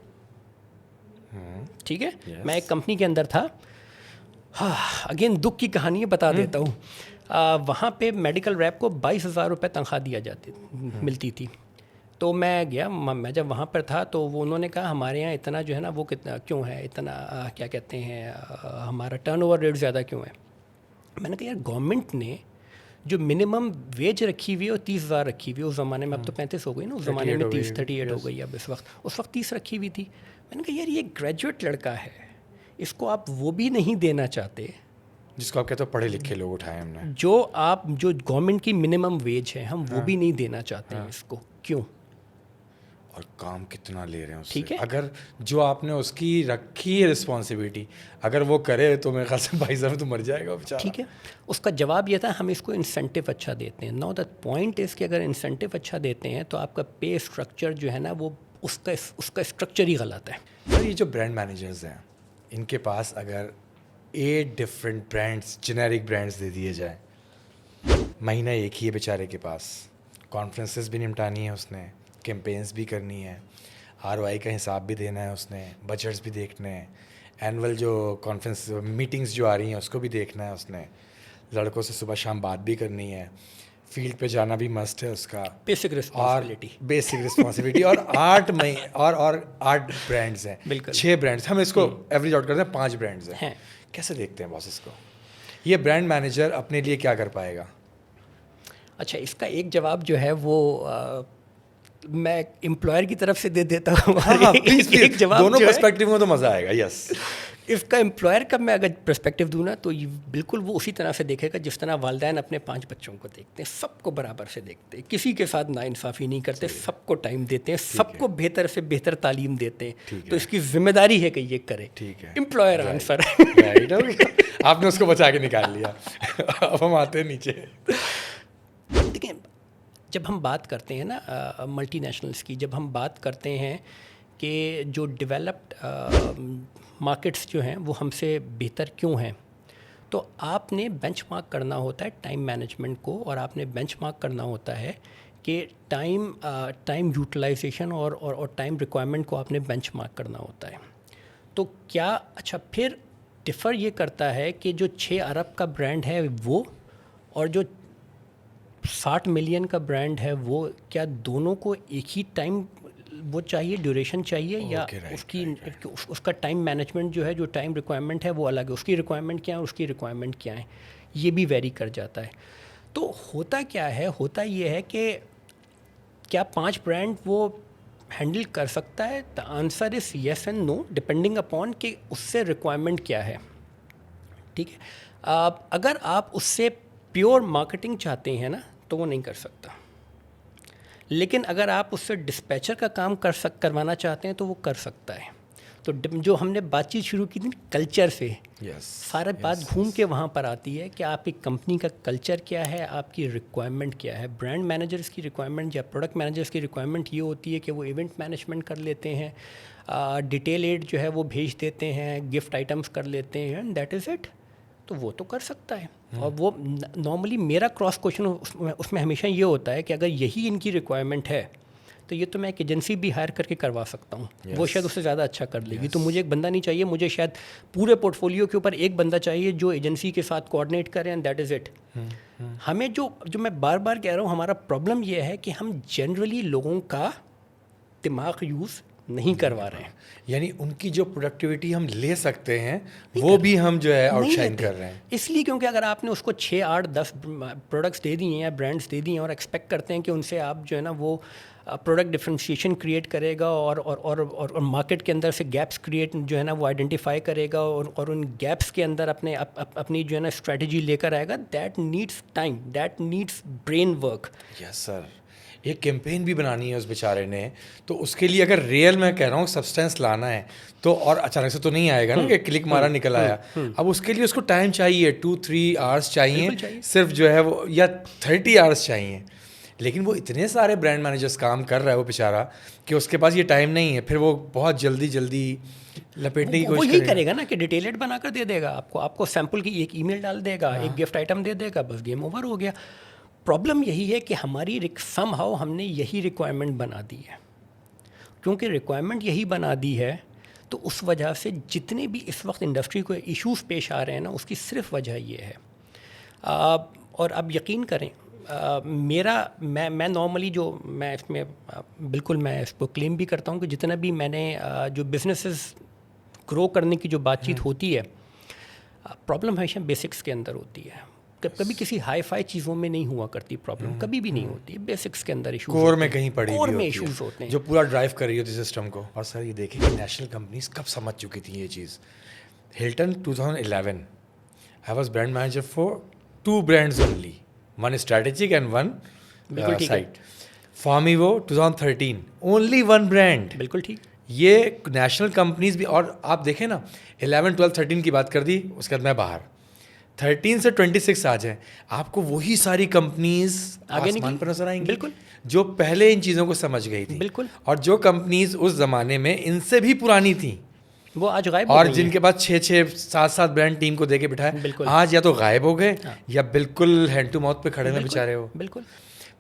Speaker 3: ٹھیک ہے, میں ایک کمپنی کے اندر تھا, اگین دکھ کی کہانی بتا دیتا ہوں. وہاں پہ میڈیکل ریپ کو 22,000 روپے تنخواہ دیا ملتی تھی. تو میں گیا, میں جب وہاں پر تھا تو وہ انہوں نے کہا ہمارے یہاں اتنا جو ہے نا وہ کتنا کیوں ہے, اتنا کیا کہتے ہیں ہمارا ٹرن اوور ریٹ زیادہ کیوں ہے. میں نے کہا یار گورنمنٹ نے جو منیمم ویج رکھی ہوئی ہے وہ 30,000 رکھی ہوئی ہے. اس زمانے میں اب تو 35 ہو گئی نا, اس زمانے میں 38 ہو گئی. اب اس وقت 30 رکھی ہوئی تھی. میں نے کہا یار یہ گریجویٹ لڑکا ہے, اس کو آپ وہ بھی نہیں دینا چاہتے
Speaker 4: جس کو آپ کہتے ہو پڑھے لکھے لوگ اٹھائے ہم نے,
Speaker 3: جو گورنمنٹ کی منیمم ویج ہے, ہم وہ بھی نہیں دینا چاہتے ہیں اس کو. کیوں؟
Speaker 4: اور کام کتنا لے رہے ہیں اس سے.
Speaker 3: ٹھیک ہے,
Speaker 4: اگر جو آپ نے اس کی رکھی ہے رسپانسبلٹی, اگر وہ کرے تو میرے خیال سے 22,000 تو مر جائے گا بیچارہ.
Speaker 3: ٹھیک ہے, اس کا جواب یہ تھا ہم اس کو انسینٹیو اچھا دیتے ہیں. ناؤ دا پوائنٹ از کہ اگر انسینٹیو اچھا دیتے ہیں تو آپ کا پے اسٹرکچر جو ہے نا وہ اس کا اسٹرکچر ہی غلط ہے.
Speaker 4: سر یہ جو برانڈ مینیجرز ہیں ان کے پاس اگر 8 ڈفرینٹ برانڈس, جنیرک برانڈس دے دیے جائیں, مہینہ ایک ہی ہے بیچارے کے پاس, کانفرنسز بھی نمٹانی ہے اس نے, کیمپینس بھی کرنی ہے, ROI کا حساب بھی دینا ہے اس نے, بجٹس بھی دیکھنے ہیں, اینول جو کانفرنس میٹنگس جو آ رہی ہیں اس کو بھی دیکھنا ہے اس نے, لڑکوں سے صبح شام بات بھی کرنی ہے, فیلڈ پہ جانا بھی مسٹ ہے اس کا,
Speaker 3: بیسک
Speaker 4: رسپانسبلٹی. اور 8 برانڈز ہیں,
Speaker 3: بالکل
Speaker 4: 6 برانڈز, ہم اس کو ایوریج آؤٹ کرتے ہیں 5 برانڈز ہیں. کیسے دیکھتے ہیں باس اس کو؟ یہ برانڈ مینیجر اپنے لیے کیا کر پائے گا؟
Speaker 3: اچھا, اس کا ایک جواب جو ہے وہ میں امپلائر کی طرف سے دے دیتا ہوں. ایک جواب
Speaker 4: دونوں پرسپیکٹیو میں تو مزہ آئے گا. یس,
Speaker 3: اس کا امپلائر کا میں اگر پرسپیکٹیو دوں نا تو بالکل وہ اسی طرح سے دیکھے گا جس طرح والدین اپنے 5 بچوں کو دیکھتے ہیں, سب کو برابر سے دیکھتے ہیں, کسی کے ساتھ ناانصافی نہیں کرتے, سب کو ٹائم دیتے ہیں, سب کو بہتر سے بہتر تعلیم دیتے ہیں. تو اس کی ذمہ داری ہے کہ یہ کرے.
Speaker 4: ٹھیک ہے,
Speaker 3: امپلائر آنسر.
Speaker 4: آپ نے اس کو بچا کے نکال لیا. اب ہم آتے ہیں نیچے.
Speaker 3: دیکھیں, جب ہم بات کرتے ہیں نا ملٹی نیشنلس کی, جب ہم بات کرتے ہیں کہ جو ڈیولپڈ مارکیٹس جو ہیں وہ ہم سے بہتر کیوں ہیں. تو آپ نے بینچ مارک کرنا ہوتا ہے ٹائم مینجمنٹ کو, اور آپ نے بینچ مارک کرنا ہوتا ہے کہ ٹائم یوٹیلائزیشن اور ٹائم ریکوائرمنٹ کو آپ نے بینچ مارک کرنا ہوتا ہے. تو کیا اچھا پھر ڈفر یہ کرتا ہے کہ جو 6 ارب کا برانڈ ہے وہ اور جو 60 ملین کا برانڈ ہے وہ, کیا دونوں کو ایک ہی ٹائم وہ چاہیے, ڈیوریشن چاہیے, یا اس کا ٹائم مینجمنٹ جو ہے, جو ٹائم ریکوائرمنٹ ہے وہ الگ ہے, اس کی ریکوائرمنٹ کیا ہے, اس کی ریکوائرمنٹ کیا ہے, یہ بھی ویری کر جاتا ہے. تو ہوتا کیا ہے, ہوتا یہ ہے کہ کیا 5 برانڈ وہ ہینڈل کر سکتا ہے؟ The answer is yes and no, depending upon کہ اس سے ریکوائرمنٹ کیا ہے. ٹھیک ہے, اگر آپ اس سے پیور مارکیٹنگ چاہتے ہیں نا تو وہ نہیں کر سکتا, لیکن اگر آپ اس سے ڈسپیچر کا کام کروانا چاہتے ہیں تو وہ کر سکتا ہے. تو جو ہم نے بات چیت شروع کی تھی کلچر سے, سارا بات گھوم کے وہاں پر آتی ہے کہ آپ کی کمپنی کا کلچر کیا ہے, آپ کی ریکوائرمنٹ کیا ہے. برانڈ مینیجرس کی ریکوائرمنٹ یا پروڈکٹ مینیجرس کی ریکوائرمنٹ یہ ہوتی ہے کہ وہ ایونٹ مینجمنٹ کر لیتے ہیں, ڈیٹیل ایڈ جو ہے وہ بھیج دیتے ہیں, گفٹ آئٹمس کر لیتے ہیں, دیٹ از اٹ. تو وہ تو کر سکتا ہے. اور وہ نارملی میرا کراس کوشچن اس میں ہمیشہ یہ ہوتا ہے کہ اگر یہی ان کی ریکوائرمنٹ ہے تو یہ تو میں ایک ایجنسی بھی ہائر کر کے کروا سکتا ہوں, وہ شاید اس سے زیادہ اچھا کر لے گی. تو مجھے ایک بندہ نہیں چاہیے, مجھے شاید پورے پورٹ فولیو کے اوپر ایک بندہ چاہیے جو ایجنسی کے ساتھ کوآرڈینیٹ کرے, اینڈ دیٹ از اٹ. ہمیں جو میں بار بار کہہ رہا ہوں, ہمارا پرابلم یہ ہے کہ ہم جنرلی لوگوں کا دماغ یوز نہیں کروا رہے ہیں.
Speaker 2: یعنی ان کی جو پروڈکٹیوٹی ہم لے سکتے ہیں وہ بھی ہم جو ہے آؤٹ شائن کر رہے ہیں.
Speaker 3: اس لیے کیونکہ اگر آپ نے اس کو 6, 8, 10 پروڈکٹس دے دیے ہیں یا برانڈس دے دیے ہیں اور ایکسپیکٹ کرتے ہیں کہ ان سے آپ جو ہے نا وہ پروڈکٹ ڈفرینشیشن کریٹ کرے گا اور مارکیٹ کے اندر سے گیپس کریٹ جو ہے نا وہ آئیڈینٹیفائی کرے گا اور ان گیپس کے اندر اپنی جو ہے نا اسٹریٹجی لے کر آئے گا, that needs time, that needs brain work.
Speaker 2: Yes sir, ایک کیمپین بھی بنانی ہے اس بیچارے نے, تو اس کے لیے اگر ریئل میں کہہ رہا ہوں سبسٹینس لانا ہے تو, اور اچانک سے تو نہیں آئے گا نا کہ کلک مارا نکل آیا. اب اس کے لیے اس کو ٹائم چاہیے, 2-3 آورس چاہیے صرف جو ہے وہ, یا 30 آورس چاہیے. لیکن وہ اتنے سارے برانڈ مینیجرس کام کر رہا ہے وہ بیچارہ کہ اس کے پاس یہ ٹائم نہیں ہے. پھر وہ بہت جلدی لپیٹنے کی کوشش
Speaker 3: وہ یہی کرے گا نا کہ ڈیٹیلڈ بنا کر دے دے گا آپ کو سیمپل کی ایک ای میل ڈال دے گا, ایک گفٹ آئٹم دے دے گا, بس گیم اوور ہو گیا. پرابلم یہی ہے کہ ہماری سم ہاؤ ہم نے یہی ریکوائرمنٹ بنا دی ہے. کیونکہ ریکوائرمنٹ یہی بنا دی ہے تو اس وجہ سے جتنے بھی اس وقت انڈسٹری کو ایشوز پیش آ رہے ہیں نا, اس کی صرف وجہ یہ ہے. اور اب یقین کریں, میں نارملی جو میں اس میں بالکل میں اس کو کلیم بھی کرتا ہوں کہ جتنا بھی میں نے جو بزنسز گرو کرنے کی جو بات چیت ہوتی ہے, پرابلم ہمیشہ بیسکس کے اندر ہوتی ہے. کبھی کسی ہائی فائی چیزوں میں نہیں ہوا کرتی پرابلم, کبھی بھی نہیں ہوتی. بیسکس کے اندر ایشوز,
Speaker 2: کور میں کہیں پڑی
Speaker 3: کور میں ایشوز ہوتے ہیں
Speaker 2: جو پورا ڈرائیو کر رہی ہوتی سسٹم کو. اور سر یہ دیکھیں کہ نیشنل کمپنیز کب سمجھ چکی تھیں یہ چیز. Hilton 2011, I was brand manager for 2 brands only, one strategic and one site. Pharmevo 2013, only 1 brand.
Speaker 3: بالکل ٹھیک.
Speaker 2: یہ نیشنل کمپنیز بھی, اور آپ دیکھیں نا 11, 12, 13 کی بات کر دی, اس کے بعد میں باہر 13 سے 26 آ جائیں, آپ کو وہی ساری کمپنیز آسمان پر نظر آئیں گی
Speaker 3: بالکل,
Speaker 2: جو پہلے ان چیزوں کو سمجھ گئی تھی.
Speaker 3: بالکل.
Speaker 2: اور جو کمپنیز اس زمانے میں ان سے بھی پرانی تھیں
Speaker 3: وہ آج غائب,
Speaker 2: اور جن کے پاس 6-7 برانڈ ٹیم کو دے کے بٹھائے, آج یا تو غائب ہو گئے یا بالکل ہینڈ ٹو ماؤتھ پہ کھڑے ہوئے بیچارے ہو.
Speaker 3: بالکل.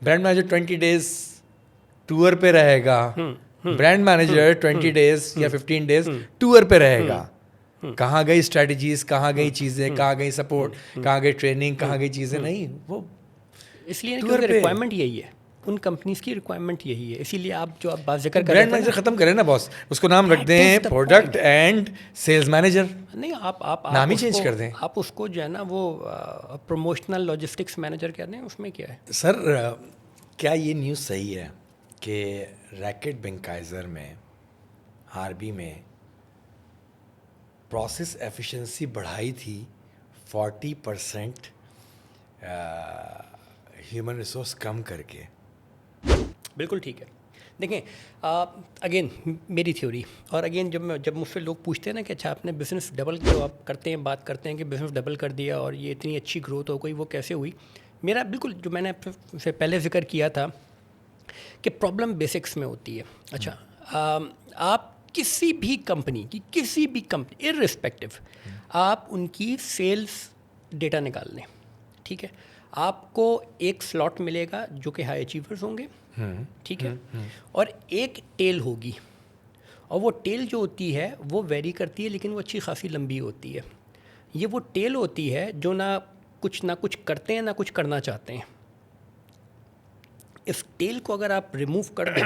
Speaker 2: برانڈ مینیجر 20 days ٹور پہ رہے گا, برانڈ مینیجر 20 days یا 15 days ٹور پہ رہے گا. کہاں گئی اسٹریٹجیز, کہاں گئی چیزیں, کہاں گئی سپورٹ, کہاں گئی ٹریننگ, کہاں گئی چیزیں, نہیں. وہ
Speaker 3: اس لیے کیونکہ ریکوائرمنٹ یہی ہے, ان کمپنیز کی ریکوائرمنٹ یہی ہے. اسی لیے آپ جو آپ بات ذکر کر رہے ہیں,
Speaker 2: برانڈ مینیجر ختم کریں نا باس, اس کو نام رکھ دیں پروڈکٹ اینڈ سیلز مینیجر.
Speaker 3: نہیں, آپ
Speaker 2: نام ہی چینج کر دیں.
Speaker 3: آپ اس کو جو ہے نا وہ پروموشنل لاجسٹکس مینیجر کہہ دیں. اس میں کیا ہے
Speaker 2: سر, کیا یہ نیوز صحیح ہے کہ ریکٹ بینکائزر میں RB میں پروسیس ایفیشنسی بڑھائی تھی 40% ہیومن ریسورس کم کر کے؟
Speaker 3: بالکل ٹھیک ہے. دیکھیں اگین میری تھیوری, اور اگین جب مجھ سے لوگ پوچھتے ہیں نا کہ اچھا آپ نے بزنس ڈبل جو آپ کرتے ہیں, بات کرتے ہیں کہ بزنس ڈبل کر دیا اور یہ اتنی اچھی گروتھ ہو گئی, وہ کیسے ہوئی؟ میرا بالکل جو میں نے سے پہلے ذکر کیا تھا کہ پرابلم بیسکس میں ہوتی ہے. اچھا آپ کسی بھی کمپنی ارسپیکٹو آپ ان کی سیلز ڈیٹا نکال لیں, ٹھیک ہے, آپ کو ایک سلاٹ ملے گا جو کہ ہائی اچیورز ہوں گے, ٹھیک ہے, اور ایک ٹیل ہوگی, اور وہ ٹیل جو ہوتی ہے وہ ویری کرتی ہے لیکن وہ اچھی خاصی لمبی ہوتی ہے. یہ وہ ٹیل ہوتی ہے جو نہ کچھ کرتے ہیں نہ کچھ کرنا چاہتے ہیں. اس ٹیل کو اگر آپ ریموو کر دیں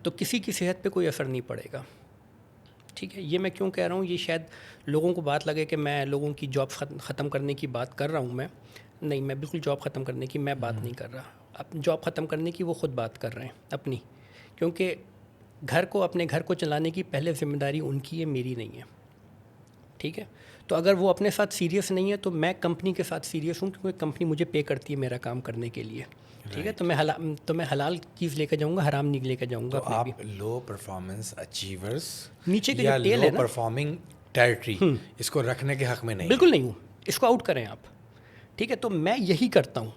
Speaker 3: تو کسی کی صحت پہ کوئی اثر نہیں پڑے گا, ٹھیک ہے. یہ میں کیوں کہہ رہا ہوں, یہ شاید لوگوں کو بات لگے کہ میں لوگوں کی جاب ختم کرنے کی بات کر رہا ہوں. میں بالکل جاب ختم کرنے کی میں بات نہیں کر رہا. اب جاب ختم کرنے کی وہ خود بات کر رہے ہیں اپنی, کیونکہ اپنے گھر کو چلانے کی پہلے ذمہ داری ان کی ہے, میری نہیں ہے, ٹھیک ہے. تو اگر وہ اپنے ساتھ سیریس نہیں ہے تو میں کمپنی کے ساتھ سیریس ہوں, کیونکہ کمپنی مجھے پے کرتی ہے میرا کام کرنے کے لیے, ٹھیک ہے. تو میں حلال چیز لے کے جاؤں گا, حرام نہیں لے کے جاؤں گا.
Speaker 4: تو آپ لو پرفارمنس اچیورز
Speaker 3: نیچے کے
Speaker 4: یا
Speaker 3: جو ٹیل
Speaker 4: لو
Speaker 3: ہے نا,
Speaker 4: پرفارمنگ ٹیریٹری, اس کو رکھنے کے حق میں نہیں,
Speaker 3: بالکل نہیں ہوں, اس کو آؤٹ کریں آپ, ٹھیک ہے. تو میں یہی کرتا ہوں.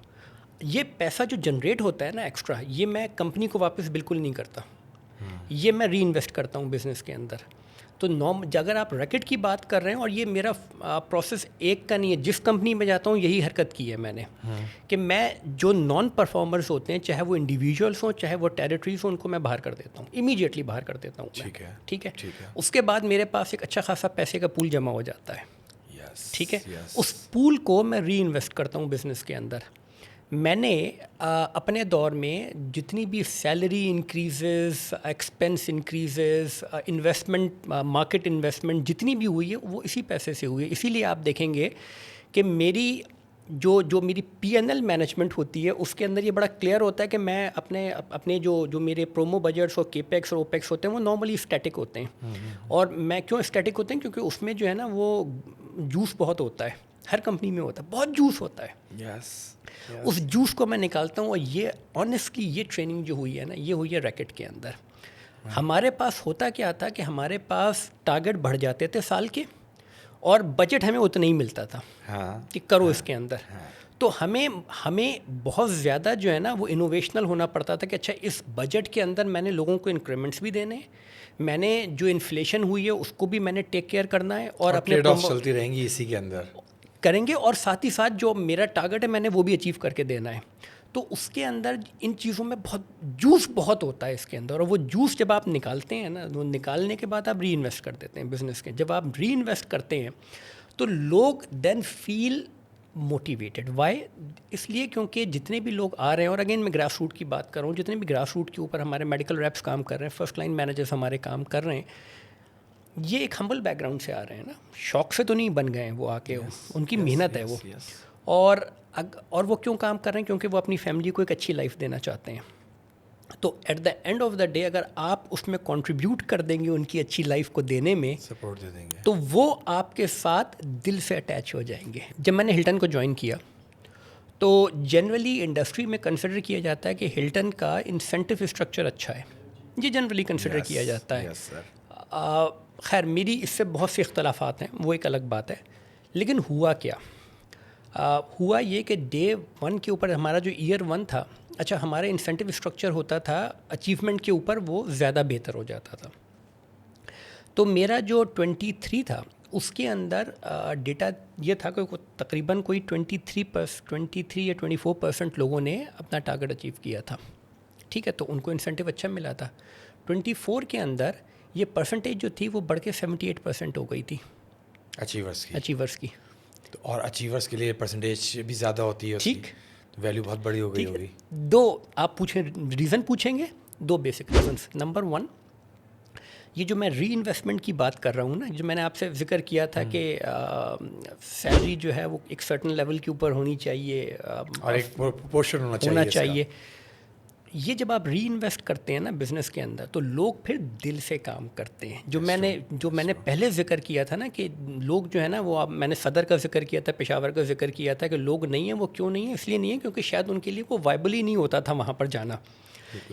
Speaker 3: یہ پیسہ جو جنریٹ ہوتا ہے نا ایکسٹرا, یہ میں کمپنی کو واپس بالکل نہیں کرتا, یہ میں ری انویسٹ کرتا ہوں بزنس کے اندر. تو اگر آپ ریکٹ کی بات کر رہے ہیں, اور یہ میرا پروسیس ایک کا نہیں ہے, جس کمپنی میں جاتا ہوں یہی حرکت کی ہے میں نے, کہ میں جو نان پرفارمرز ہوتے ہیں, چاہے وہ انڈیویجولس ہوں چاہے وہ ٹیریٹریز ہوں, ان کو میں باہر کر دیتا ہوں, امیڈیٹلی باہر کر دیتا ہوں, ٹھیک ہے. اس کے بعد میرے پاس ایک اچھا خاصا پیسے کا پول جمع ہو جاتا ہے, ٹھیک ہے. اس پول کو میں ری انویسٹ کرتا ہوں بزنس کے اندر. میں نے اپنے دور میں جتنی بھی salary increases, expense increases, investment, market investment جتنی بھی ہوئی ہے وہ اسی پیسے سے ہوئی ہے. اسی لیے آپ دیکھیں گے کہ میری جو میری پی این ایل مینجمنٹ ہوتی ہے اس کے اندر یہ بڑا کلیئر ہوتا ہے کہ میں اپنے جو میرے پرومو بجٹس اور کیپیکس اور اوپیکس ہوتے ہیں وہ نارملی اسٹیٹک ہوتے ہیں. اور میں کیوں اسٹیٹک ہوتے ہیں, کیونکہ اس میں جو ہے نا وہ جوس بہت ہوتا ہے, ہر کمپنی میں ہوتا ہے, بہت جوس ہوتا ہے. اس جوس کو میں نکالتا ہوں. اور یہ آنیسٹلی یہ ٹریننگ جو ہوئی ہے نا, یہ ہوئی ہے ریکٹ کے اندر. ہمارے پاس ہوتا کیا تھا کہ ہمارے پاس ٹارگیٹ بڑھ جاتے تھے سال کے, اور بجٹ ہمیں اتنا ہی ملتا تھا کہ کرو اس کے اندر. تو ہمیں بہت زیادہ جو ہے نا وہ انوویشنل ہونا پڑتا تھا کہ اچھا اس بجٹ کے اندر میں نے لوگوں کو انکریمنٹس بھی دینے, میں نے جو انفلیشن ہوئی ہے اس کو بھی میں نے ٹیک کیئر کرنا ہے, اور اپنے
Speaker 4: ٹریڈ آف چلتی رہیں گی اسی کے اندر
Speaker 3: کریں گے, اور ساتھ ہی ساتھ جو میرا ٹارگیٹ ہے میں نے وہ بھی اچیو کر کے دینا ہے. تو اس کے اندر ان چیزوں میں جوس بہت ہوتا ہے اس کے اندر. اور وہ جوس جب آپ نکالتے ہیں نا, وہ نکالنے کے بعد آپ ری انویسٹ کر دیتے ہیں بزنس کے. جب آپ ری انویسٹ کرتے ہیں تو لوگ دین فیل موٹیویٹڈ. وائی؟ اس لیے کیونکہ جتنے بھی لوگ آ رہے ہیں, اور اگین میں گراس روٹ کی بات کر رہا ہوں, جتنے بھی گراس روٹ کے اوپر ہمارے میڈیکل ریپس کام کر رہے ہیں, فرسٹ لائن مینیجرس ہمارے کام کر رہے ہیں, یہ ایک ہمبل بیک گراؤنڈ سے آ رہے ہیں نا, شوق سے تو نہیں بن گئے ہیں وہ, آ کے ان کی محنت ہے وہ. اور وہ کیوں کام کر رہے ہیں, کیونکہ وہ اپنی فیملی کو ایک اچھی لائف دینا چاہتے ہیں. تو at the end of the day اگر آپ اس میں کنٹریبیوٹ کر دیں گے ان کی اچھی لائف کو دینے میں,
Speaker 4: سپورٹ دے دیں گے,
Speaker 3: تو وہ آپ کے ساتھ دل سے اٹیچ ہو جائیں گے. جب میں نے ہلٹن کو جوائن کیا تو جنرلی انڈسٹری میں کنسیڈر کیا جاتا ہے کہ ہلٹن کا انسینٹیو اسٹرکچر اچھا ہے, یہ جنرلی کنسیڈر کیا جاتا ہے. خیر میری اس سے بہت سے اختلافات ہیں, وہ ایک الگ بات ہے. لیکن ہوا کیا, ہوا یہ کہ ڈے 1 کے اوپر ہمارا جو ایئر 1 تھا, اچھا ہمارا انسینٹیو اسٹرکچر ہوتا تھا اچیومنٹ کے اوپر, وہ زیادہ بہتر ہو جاتا تھا. تو میرا جو 23 تھا اس کے اندر ڈیٹا یہ تھا کہ تقریباً کوئی 23 یا 24% لوگوں نے اپنا ٹارگیٹ اچیو کیا تھا, ٹھیک ہے. تو ان کو انسینٹیو اچھا ملا تھا. 24 کے اندر یہ پرسنٹیج جو تھی وہ بڑھ کے 78% ہو گئی تھی اچیورس کی.
Speaker 4: اور اچیورس کے لیے پرسنٹیج بھی زیادہ ہوتی ہے,
Speaker 3: ٹھیک,
Speaker 4: ویلیو بہت بڑی ہو گئی ہوگی.
Speaker 3: دو آپ ریزن پوچھیں گے, 2 بیسک ریزنس. نمبر 1, یہ جو میں ری انویسٹمنٹ کی بات کر رہا ہوں نا, جو میں نے آپ سے ذکر کیا تھا کہ سیلری جو ہے وہ ایک سرٹن لیول کے اوپر ہونی چاہیے,
Speaker 4: اور ایک پورشن ہونا چاہیے.
Speaker 3: یہ جب آپ ری انویسٹ کرتے ہیں نا بزنس کے اندر, تو لوگ پھر دل سے کام کرتے ہیں. جو میں نے پہلے ذکر کیا تھا نا کہ لوگ جو ہے نا وہ, میں نے صدر کا ذکر کیا تھا, پشاور کا ذکر کیا تھا کہ لوگ نہیں ہیں. وہ کیوں نہیں ہیں؟ اس لیے نہیں ہے کیونکہ شاید ان کے لیے وہ وائبل ہی نہیں ہوتا تھا وہاں پر جانا.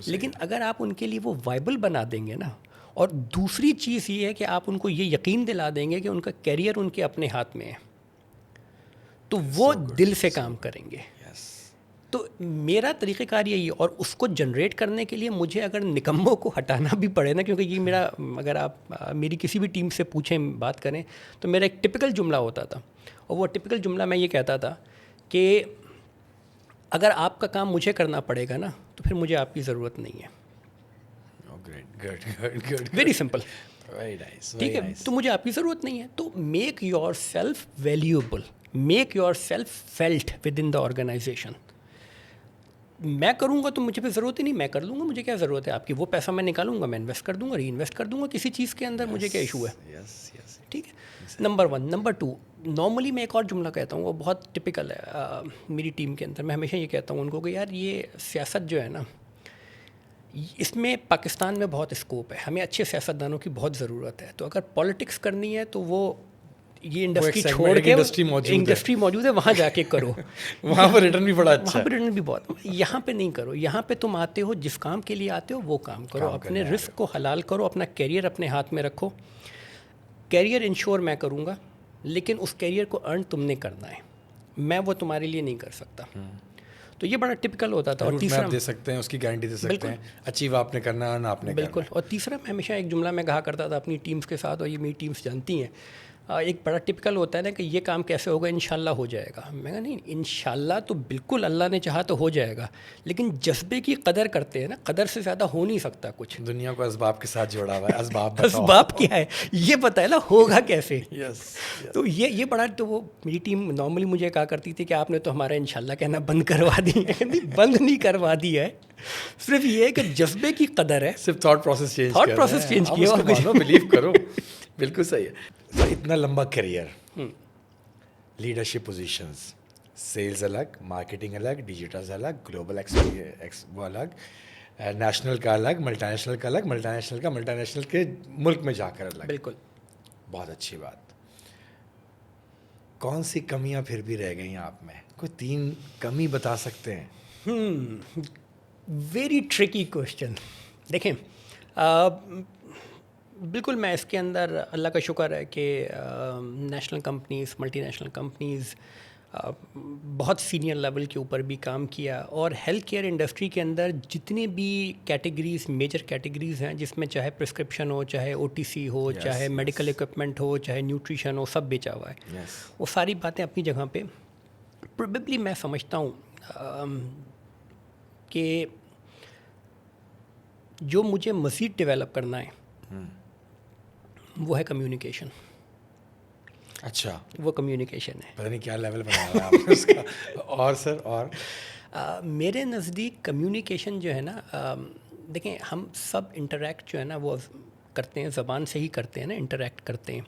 Speaker 3: لیکن اگر آپ ان کے لیے وہ وائبل بنا دیں گے نا, اور دوسری چیز یہ ہے کہ آپ ان کو یہ یقین دلا دیں گے کہ ان کا کیریئر ان کے اپنے ہاتھ میں ہے, تو وہ دل سے کام کریں گے. تو میرا طریقہ کار یہی ہے, اور اس کو جنریٹ کرنے کے لیے مجھے اگر نکموں کو ہٹانا بھی پڑے نا, کیونکہ یہ میرا, اگر آپ میری کسی بھی ٹیم سے پوچھیں بات کریں تو میرا ایک ٹپکل جملہ ہوتا تھا, اور وہ ٹپکل جملہ میں یہ کہتا تھا کہ اگر آپ کا کام مجھے کرنا پڑے گا نا تو پھر مجھے آپ کی ضرورت نہیں ہے. ویری سمپل, ٹھیک ہے, تو مجھے آپ کی ضرورت نہیں ہے. تو make yourself valuable, make yourself felt within the organization. میں کروں گا تو مجھے پہ ضرورت ہی نہیں, میں کر لوں گا, مجھے کیا ضرورت ہے آپ کی. وہ پیسہ میں نکالوں گا, میں انویسٹ کر دوں گا, ری انویسٹ کر دوں گا کسی چیز کے اندر, مجھے کیا ایشو ہے. ٹھیک ہے, نمبر 1. نمبر 2, نارملی میں ایک اور جملہ کہتا ہوں, وہ بہت ٹپکل ہے میری ٹیم کے اندر. میں ہمیشہ یہ کہتا ہوں ان کو کہ یار یہ سیاست جو ہے نا, اس میں پاکستان میں بہت اسکوپ ہے, ہمیں اچھے سیاستدانوں کی بہت ضرورت ہے. تو اگر پالیٹکس کرنی ہے تو وہ یہ انڈسٹری چھوڑ کے, انڈسٹری موجود ہے وہاں جا کے کرو,
Speaker 2: وہاں پر ریٹرن بھی بڑا اچھا
Speaker 3: وہاں پہ ریٹرن بھی بہت. یہاں پہ نہیں کرو, یہاں پہ تم آتے ہو جس کام کے لیے آتے ہو وہ کام کرو, اپنے رسک کو حلال کرو, اپنا کیریئر اپنے ہاتھ میں رکھو. کیریئر انشور میں کروں گا, لیکن اس کیریئر کو ارن تم نے کرنا ہے, میں وہ تمہارے لیے نہیں کر سکتا. تو یہ بڑا ٹپکل ہوتا تھا. اور تیسرا
Speaker 2: دے سکتے ہیں, اس کی گارنٹی دے سکتے ہیں, اچیو آپ نے کرنا ہے, آپ نے
Speaker 3: بالکل. اور تیسرا میں ہمیشہ ایک جملہ میں کہا کرتا تھا اپنی ٹیمز کے ساتھ, اور یہ میری ٹیمز جانتی ہیں, ایک بڑا ٹپکل ہوتا ہے نا کہ یہ کام کیسے ہوگا, انشاءاللہ ہو جائے گا. میں کہا نہیں, انشاءاللہ تو بالکل اللہ نے چاہا تو ہو جائے گا, لیکن جذبے کی قدر کرتے ہیں نا, قدر سے زیادہ ہو نہیں سکتا کچھ.
Speaker 2: دنیا کو اسباب کے ساتھ جوڑا ہوا ہے,
Speaker 3: اسباب کیا ہے یہ پتہ ہے نا, ہوگا کیسے. تو یہ بڑا, تو وہ میری ٹیم نارملی مجھے کہا کرتی تھی کہ آپ نے تو ہمارا انشاءاللہ کہنا بند کروا دی ہے. بند نہیں کروا دی ہے, صرف یہ ہے کہ جذبے کی قدر ہے,
Speaker 2: صرف تھاٹ پروسیس چینج کیا, بلیو کرو. بالکل صحیح ہے. اتنا لمبا کیریئر, لیڈرشپ پوزیشنز, سیلز الگ, مارکیٹنگ الگ, ڈیجیٹلز الگ, گلوبل وہ الگ, نیشنل کا الگ, ملٹی نیشنل کا الگ, ملٹی نیشنل کا ملٹی نیشنل کے ملک میں جا کر الگ.
Speaker 3: بالکل
Speaker 2: بہت اچھی بات. کون سی کمیاں پھر بھی رہ گئی آپ میں, کوئی 3 کمی بتا سکتے ہیں؟
Speaker 3: Very tricky question. دیکھیں بالکل, میں اس کے اندر اللہ کا شکر ہے کہ national companies, multi national companies, بہت سینئر لیول کے اوپر بھی کام کیا, اور ہیلتھ کیئر انڈسٹری کے اندر جتنے بھی کیٹیگریز, میجر کیٹیگریز ہیں جس میں چاہے پرسکرپشن ہو, چاہے OTC ہو, چاہے میڈیکل اکوپمنٹ ہو, چاہے نیوٹریشن ہو, سب بیچا ہوا ہے. وہ ساری باتیں اپنی جگہ پہ. پروبیبلی میں سمجھتا ہوں کہ جو مجھے مزید ڈیولپ کرنا ہے وہ ہے کمیونیکیشن.
Speaker 2: اچھا,
Speaker 3: وہ کمیونیکیشن ہے.
Speaker 2: پتہ نہیں کیا لیول بنایا ہے آپ نے اس کا. اور سر, اور
Speaker 3: میرے نزدیک کمیونیکیشن جو ہے نا, دیکھیں ہم سب انٹریکٹ جو ہے نا وہ کرتے ہیں, زبان سے ہی کرتے ہیں نا, انٹریکٹ کرتے ہیں.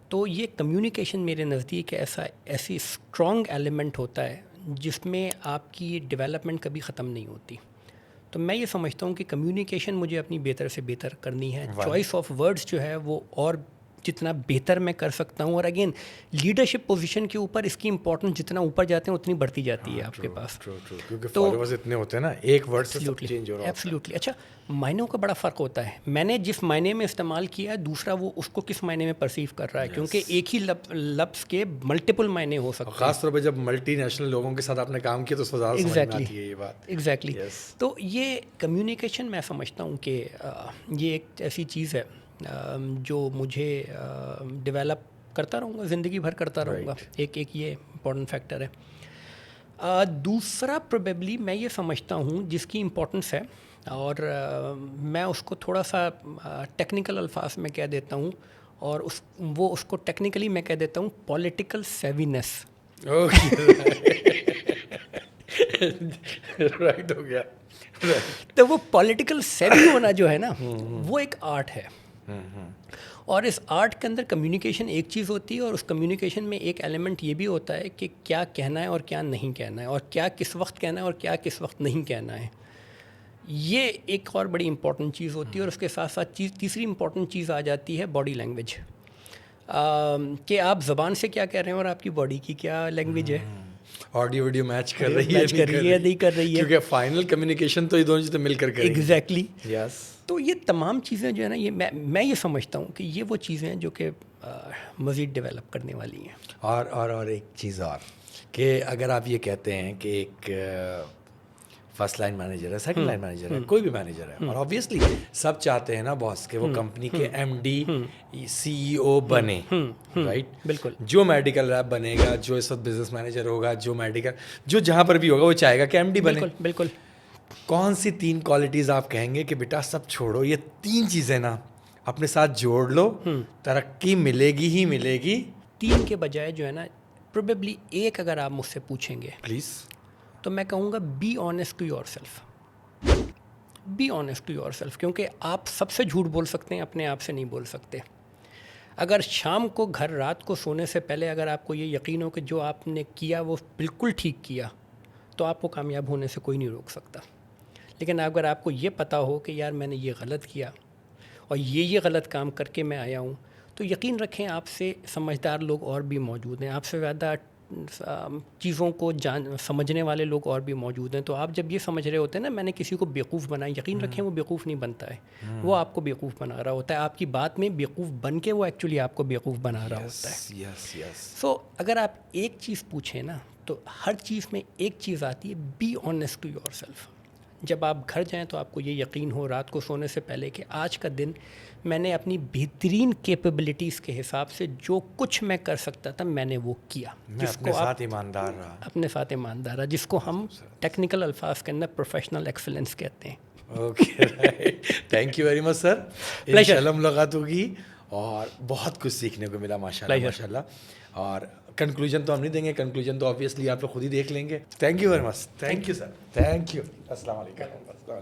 Speaker 3: تو یہ کمیونیکیشن میرے نزدیک ایسی اسٹرانگ ایلیمنٹ ہوتا ہے جس میں آپ کی ڈیولپمنٹ کبھی ختم نہیں ہوتی. تو میں یہ سمجھتا ہوں کہ کمیونیکیشن مجھے اپنی بہتر سے بہتر کرنی ہے. چوائس آف ورڈز جو ہے وہ اور جتنا بہتر میں کر سکتا ہوں, اور اگین لیڈرشپ پوزیشن کے اوپر اس کی امپورٹنس جتنا اوپر جاتے ہیں اتنی بڑھتی جاتی ہے آپ کے پاس.
Speaker 2: کیونکہ فالوورز اتنے ہوتے ہیں نا, ایک ورڈ سے سب چینج ہو رہا ہے.
Speaker 3: ایبسلیوٹلی. اچھا, معنیوں کا بڑا فرق ہوتا ہے. میں نے جس معنی میں استعمال کیا ہے, دوسرا وہ اس کو کس معنی میں پرسیو کر رہا ہے, کیونکہ ایک ہی لفظ کے ملٹیپل معنی ہو سکتے ہیں.
Speaker 2: خاص طور پہ جب ملٹی نیشنل لوگوں کے ساتھ آپ نے کام کیا تو اس کو زیادہ سمجھ میں آتی ہے یہ بات.
Speaker 3: ایگزیکٹلی. تو یہ کمیونیکیشن میں سمجھتا ہوں کہ یہ ایک ایسی چیز ہے جو مجھے ڈیولپ کرتا رہوں گا, زندگی بھر کرتا رہوں گا. ایک یہ امپورٹنٹ فیکٹر ہے. دوسرا پروبیبلی میں یہ سمجھتا ہوں جس کی امپورٹنس ہے, اور میں اس کو تھوڑا سا ٹیکنیکل الفاظ میں کہہ دیتا ہوں, اور اس کو ٹیکنیکلی میں کہہ دیتا ہوں پولیٹیکل سیوینس.
Speaker 2: رائٹ ہو گیا.
Speaker 3: تو وہ پولیٹیکل سیوی ہونا جو ہے نا وہ ایک آرٹ ہے, اور اس آرٹ کے اندر کمیونیکیشن ایک چیز ہوتی ہے, اور اس کمیونیکیشن میں ایک ایلیمنٹ یہ بھی ہوتا ہے کہ کیا کہنا ہے اور کیا نہیں کہنا ہے, اور کیا کس وقت کہنا ہے اور کیا کس وقت نہیں کہنا ہے. یہ ایک اور بڑی امپورٹنٹ چیز ہوتی ہے. اور اس کے ساتھ ساتھ تیسری امپورٹنٹ چیز آ جاتی ہے باڈی لینگویج, کہ آپ زبان سے کیا کہہ رہے ہیں اور آپ کی باڈی کی کیا لینگویج ہے.
Speaker 2: آڈیو ویڈیو میچ کر رہی ہے
Speaker 3: نہیں کر رہی ہے,
Speaker 2: کیونکہ فائنل کمیونیکیشن تو یہ دونوں چیزیں مل کر کریں گی.
Speaker 3: ایگزیکٹلی.
Speaker 2: یس.
Speaker 3: تو یہ تمام چیزیں جو ہے نا, یہ میں یہ سمجھتا ہوں کہ یہ وہ چیزیں ہیں جو کہ مزید ڈیولپ کرنے والی ہیں.
Speaker 2: اور ایک چیز اور, کہ اگر آپ یہ کہتے ہیں کہ ایک فرسٹ لائن مینیجر ہے, سیکنڈ لائن مینیجر ہے, کوئی بھی مینیجر ہے, اور آبویسلی سب چاہتے ہیں نا باس کہ وہ کمپنی کے ایم ڈی سی ای او بنے, رائٹ؟
Speaker 3: بالکل.
Speaker 2: جو میڈیکل ریپ بنے گا, جو اس وقت بزنس مینیجر ہوگا, جو میڈیکل جو جہاں پر بھی ہوگا وہ چاہے گا کہ ایم ڈی بنے.
Speaker 3: بالکل بالکل.
Speaker 2: کون سی 3 کوالٹیز آپ کہیں گے کہ بیٹا سب چھوڑو, یہ 3 چیزیں نا اپنے ساتھ جوڑ لو, ترقی ملے گی ہی ملے گی؟
Speaker 3: 3 کے بجائے جو ہے نا پروبیبلی ایک اگر آپ مجھ سے پوچھیں گے
Speaker 2: پلیز.
Speaker 3: تو میں کہوں گا be honest to yourself. Be honest to yourself, کیونکہ آپ سب سے جھوٹ بول سکتے ہیں, اپنے آپ سے نہیں بول سکتے. اگر شام کو گھر رات کو سونے سے پہلے اگر آپ کو یہ یقین ہو کہ جو آپ نے کیا وہ بالکل ٹھیک کیا, تو آپ کو کامیاب ہونے سے کوئی نہیں روک سکتا. لیکن اگر آپ کو یہ پتہ ہو کہ یار میں نے یہ غلط کیا اور یہ غلط کام کر کے میں آیا ہوں, تو یقین رکھیں آپ سے سمجھدار لوگ اور بھی موجود ہیں, آپ سے زیادہ چیزوں کو سمجھنے والے لوگ اور بھی موجود ہیں. تو آپ جب یہ سمجھ رہے ہوتے ہیں نا میں نے کسی کو بیوقوف بنایا, یقین رکھیں وہ بیوقوف نہیں بنتا ہے, وہ آپ کو بیوقوف بنا رہا ہوتا ہے. آپ کی بات میں بیوقوف بن کے وہ ایکچولی آپ کو بیوقوف بنا رہا ہوتا ہے. سو اگر آپ ایک چیز پوچھیں نا تو ہر چیز میں ایک چیز آتی ہے, be honest to yourself. جب آپ گھر جائیں تو آپ کو یہ یقین ہو رات کو سونے سے پہلے کہ آج کا دن میں نے اپنی بہترین کیپیبلٹیز کے حساب سے جو کچھ میں کر سکتا تھا میں نے وہ کیا.
Speaker 2: میں اپنے ساتھ ایماندار رہا.
Speaker 3: اپنے ساتھ ایماندار رہا, جس کو ہم ٹیکنیکل الفاظ کے اندر پروفیشنل ایکسلنس کہتے ہیں.
Speaker 2: Okay, right. Thank you very much sir. انشاءاللہ ملاقات ہوگی اور بہت کچھ سیکھنے کو ملا ماشاء اللہ ماشاء اللہ. اور کنکلوژن تو ہم نہیں دیں گے, کنکلوژن تو آبویسلی آپ لوگ خود ہی دیکھ لیں گے. Thank you very much. Thank you sir. Thank you. السلام علیکم.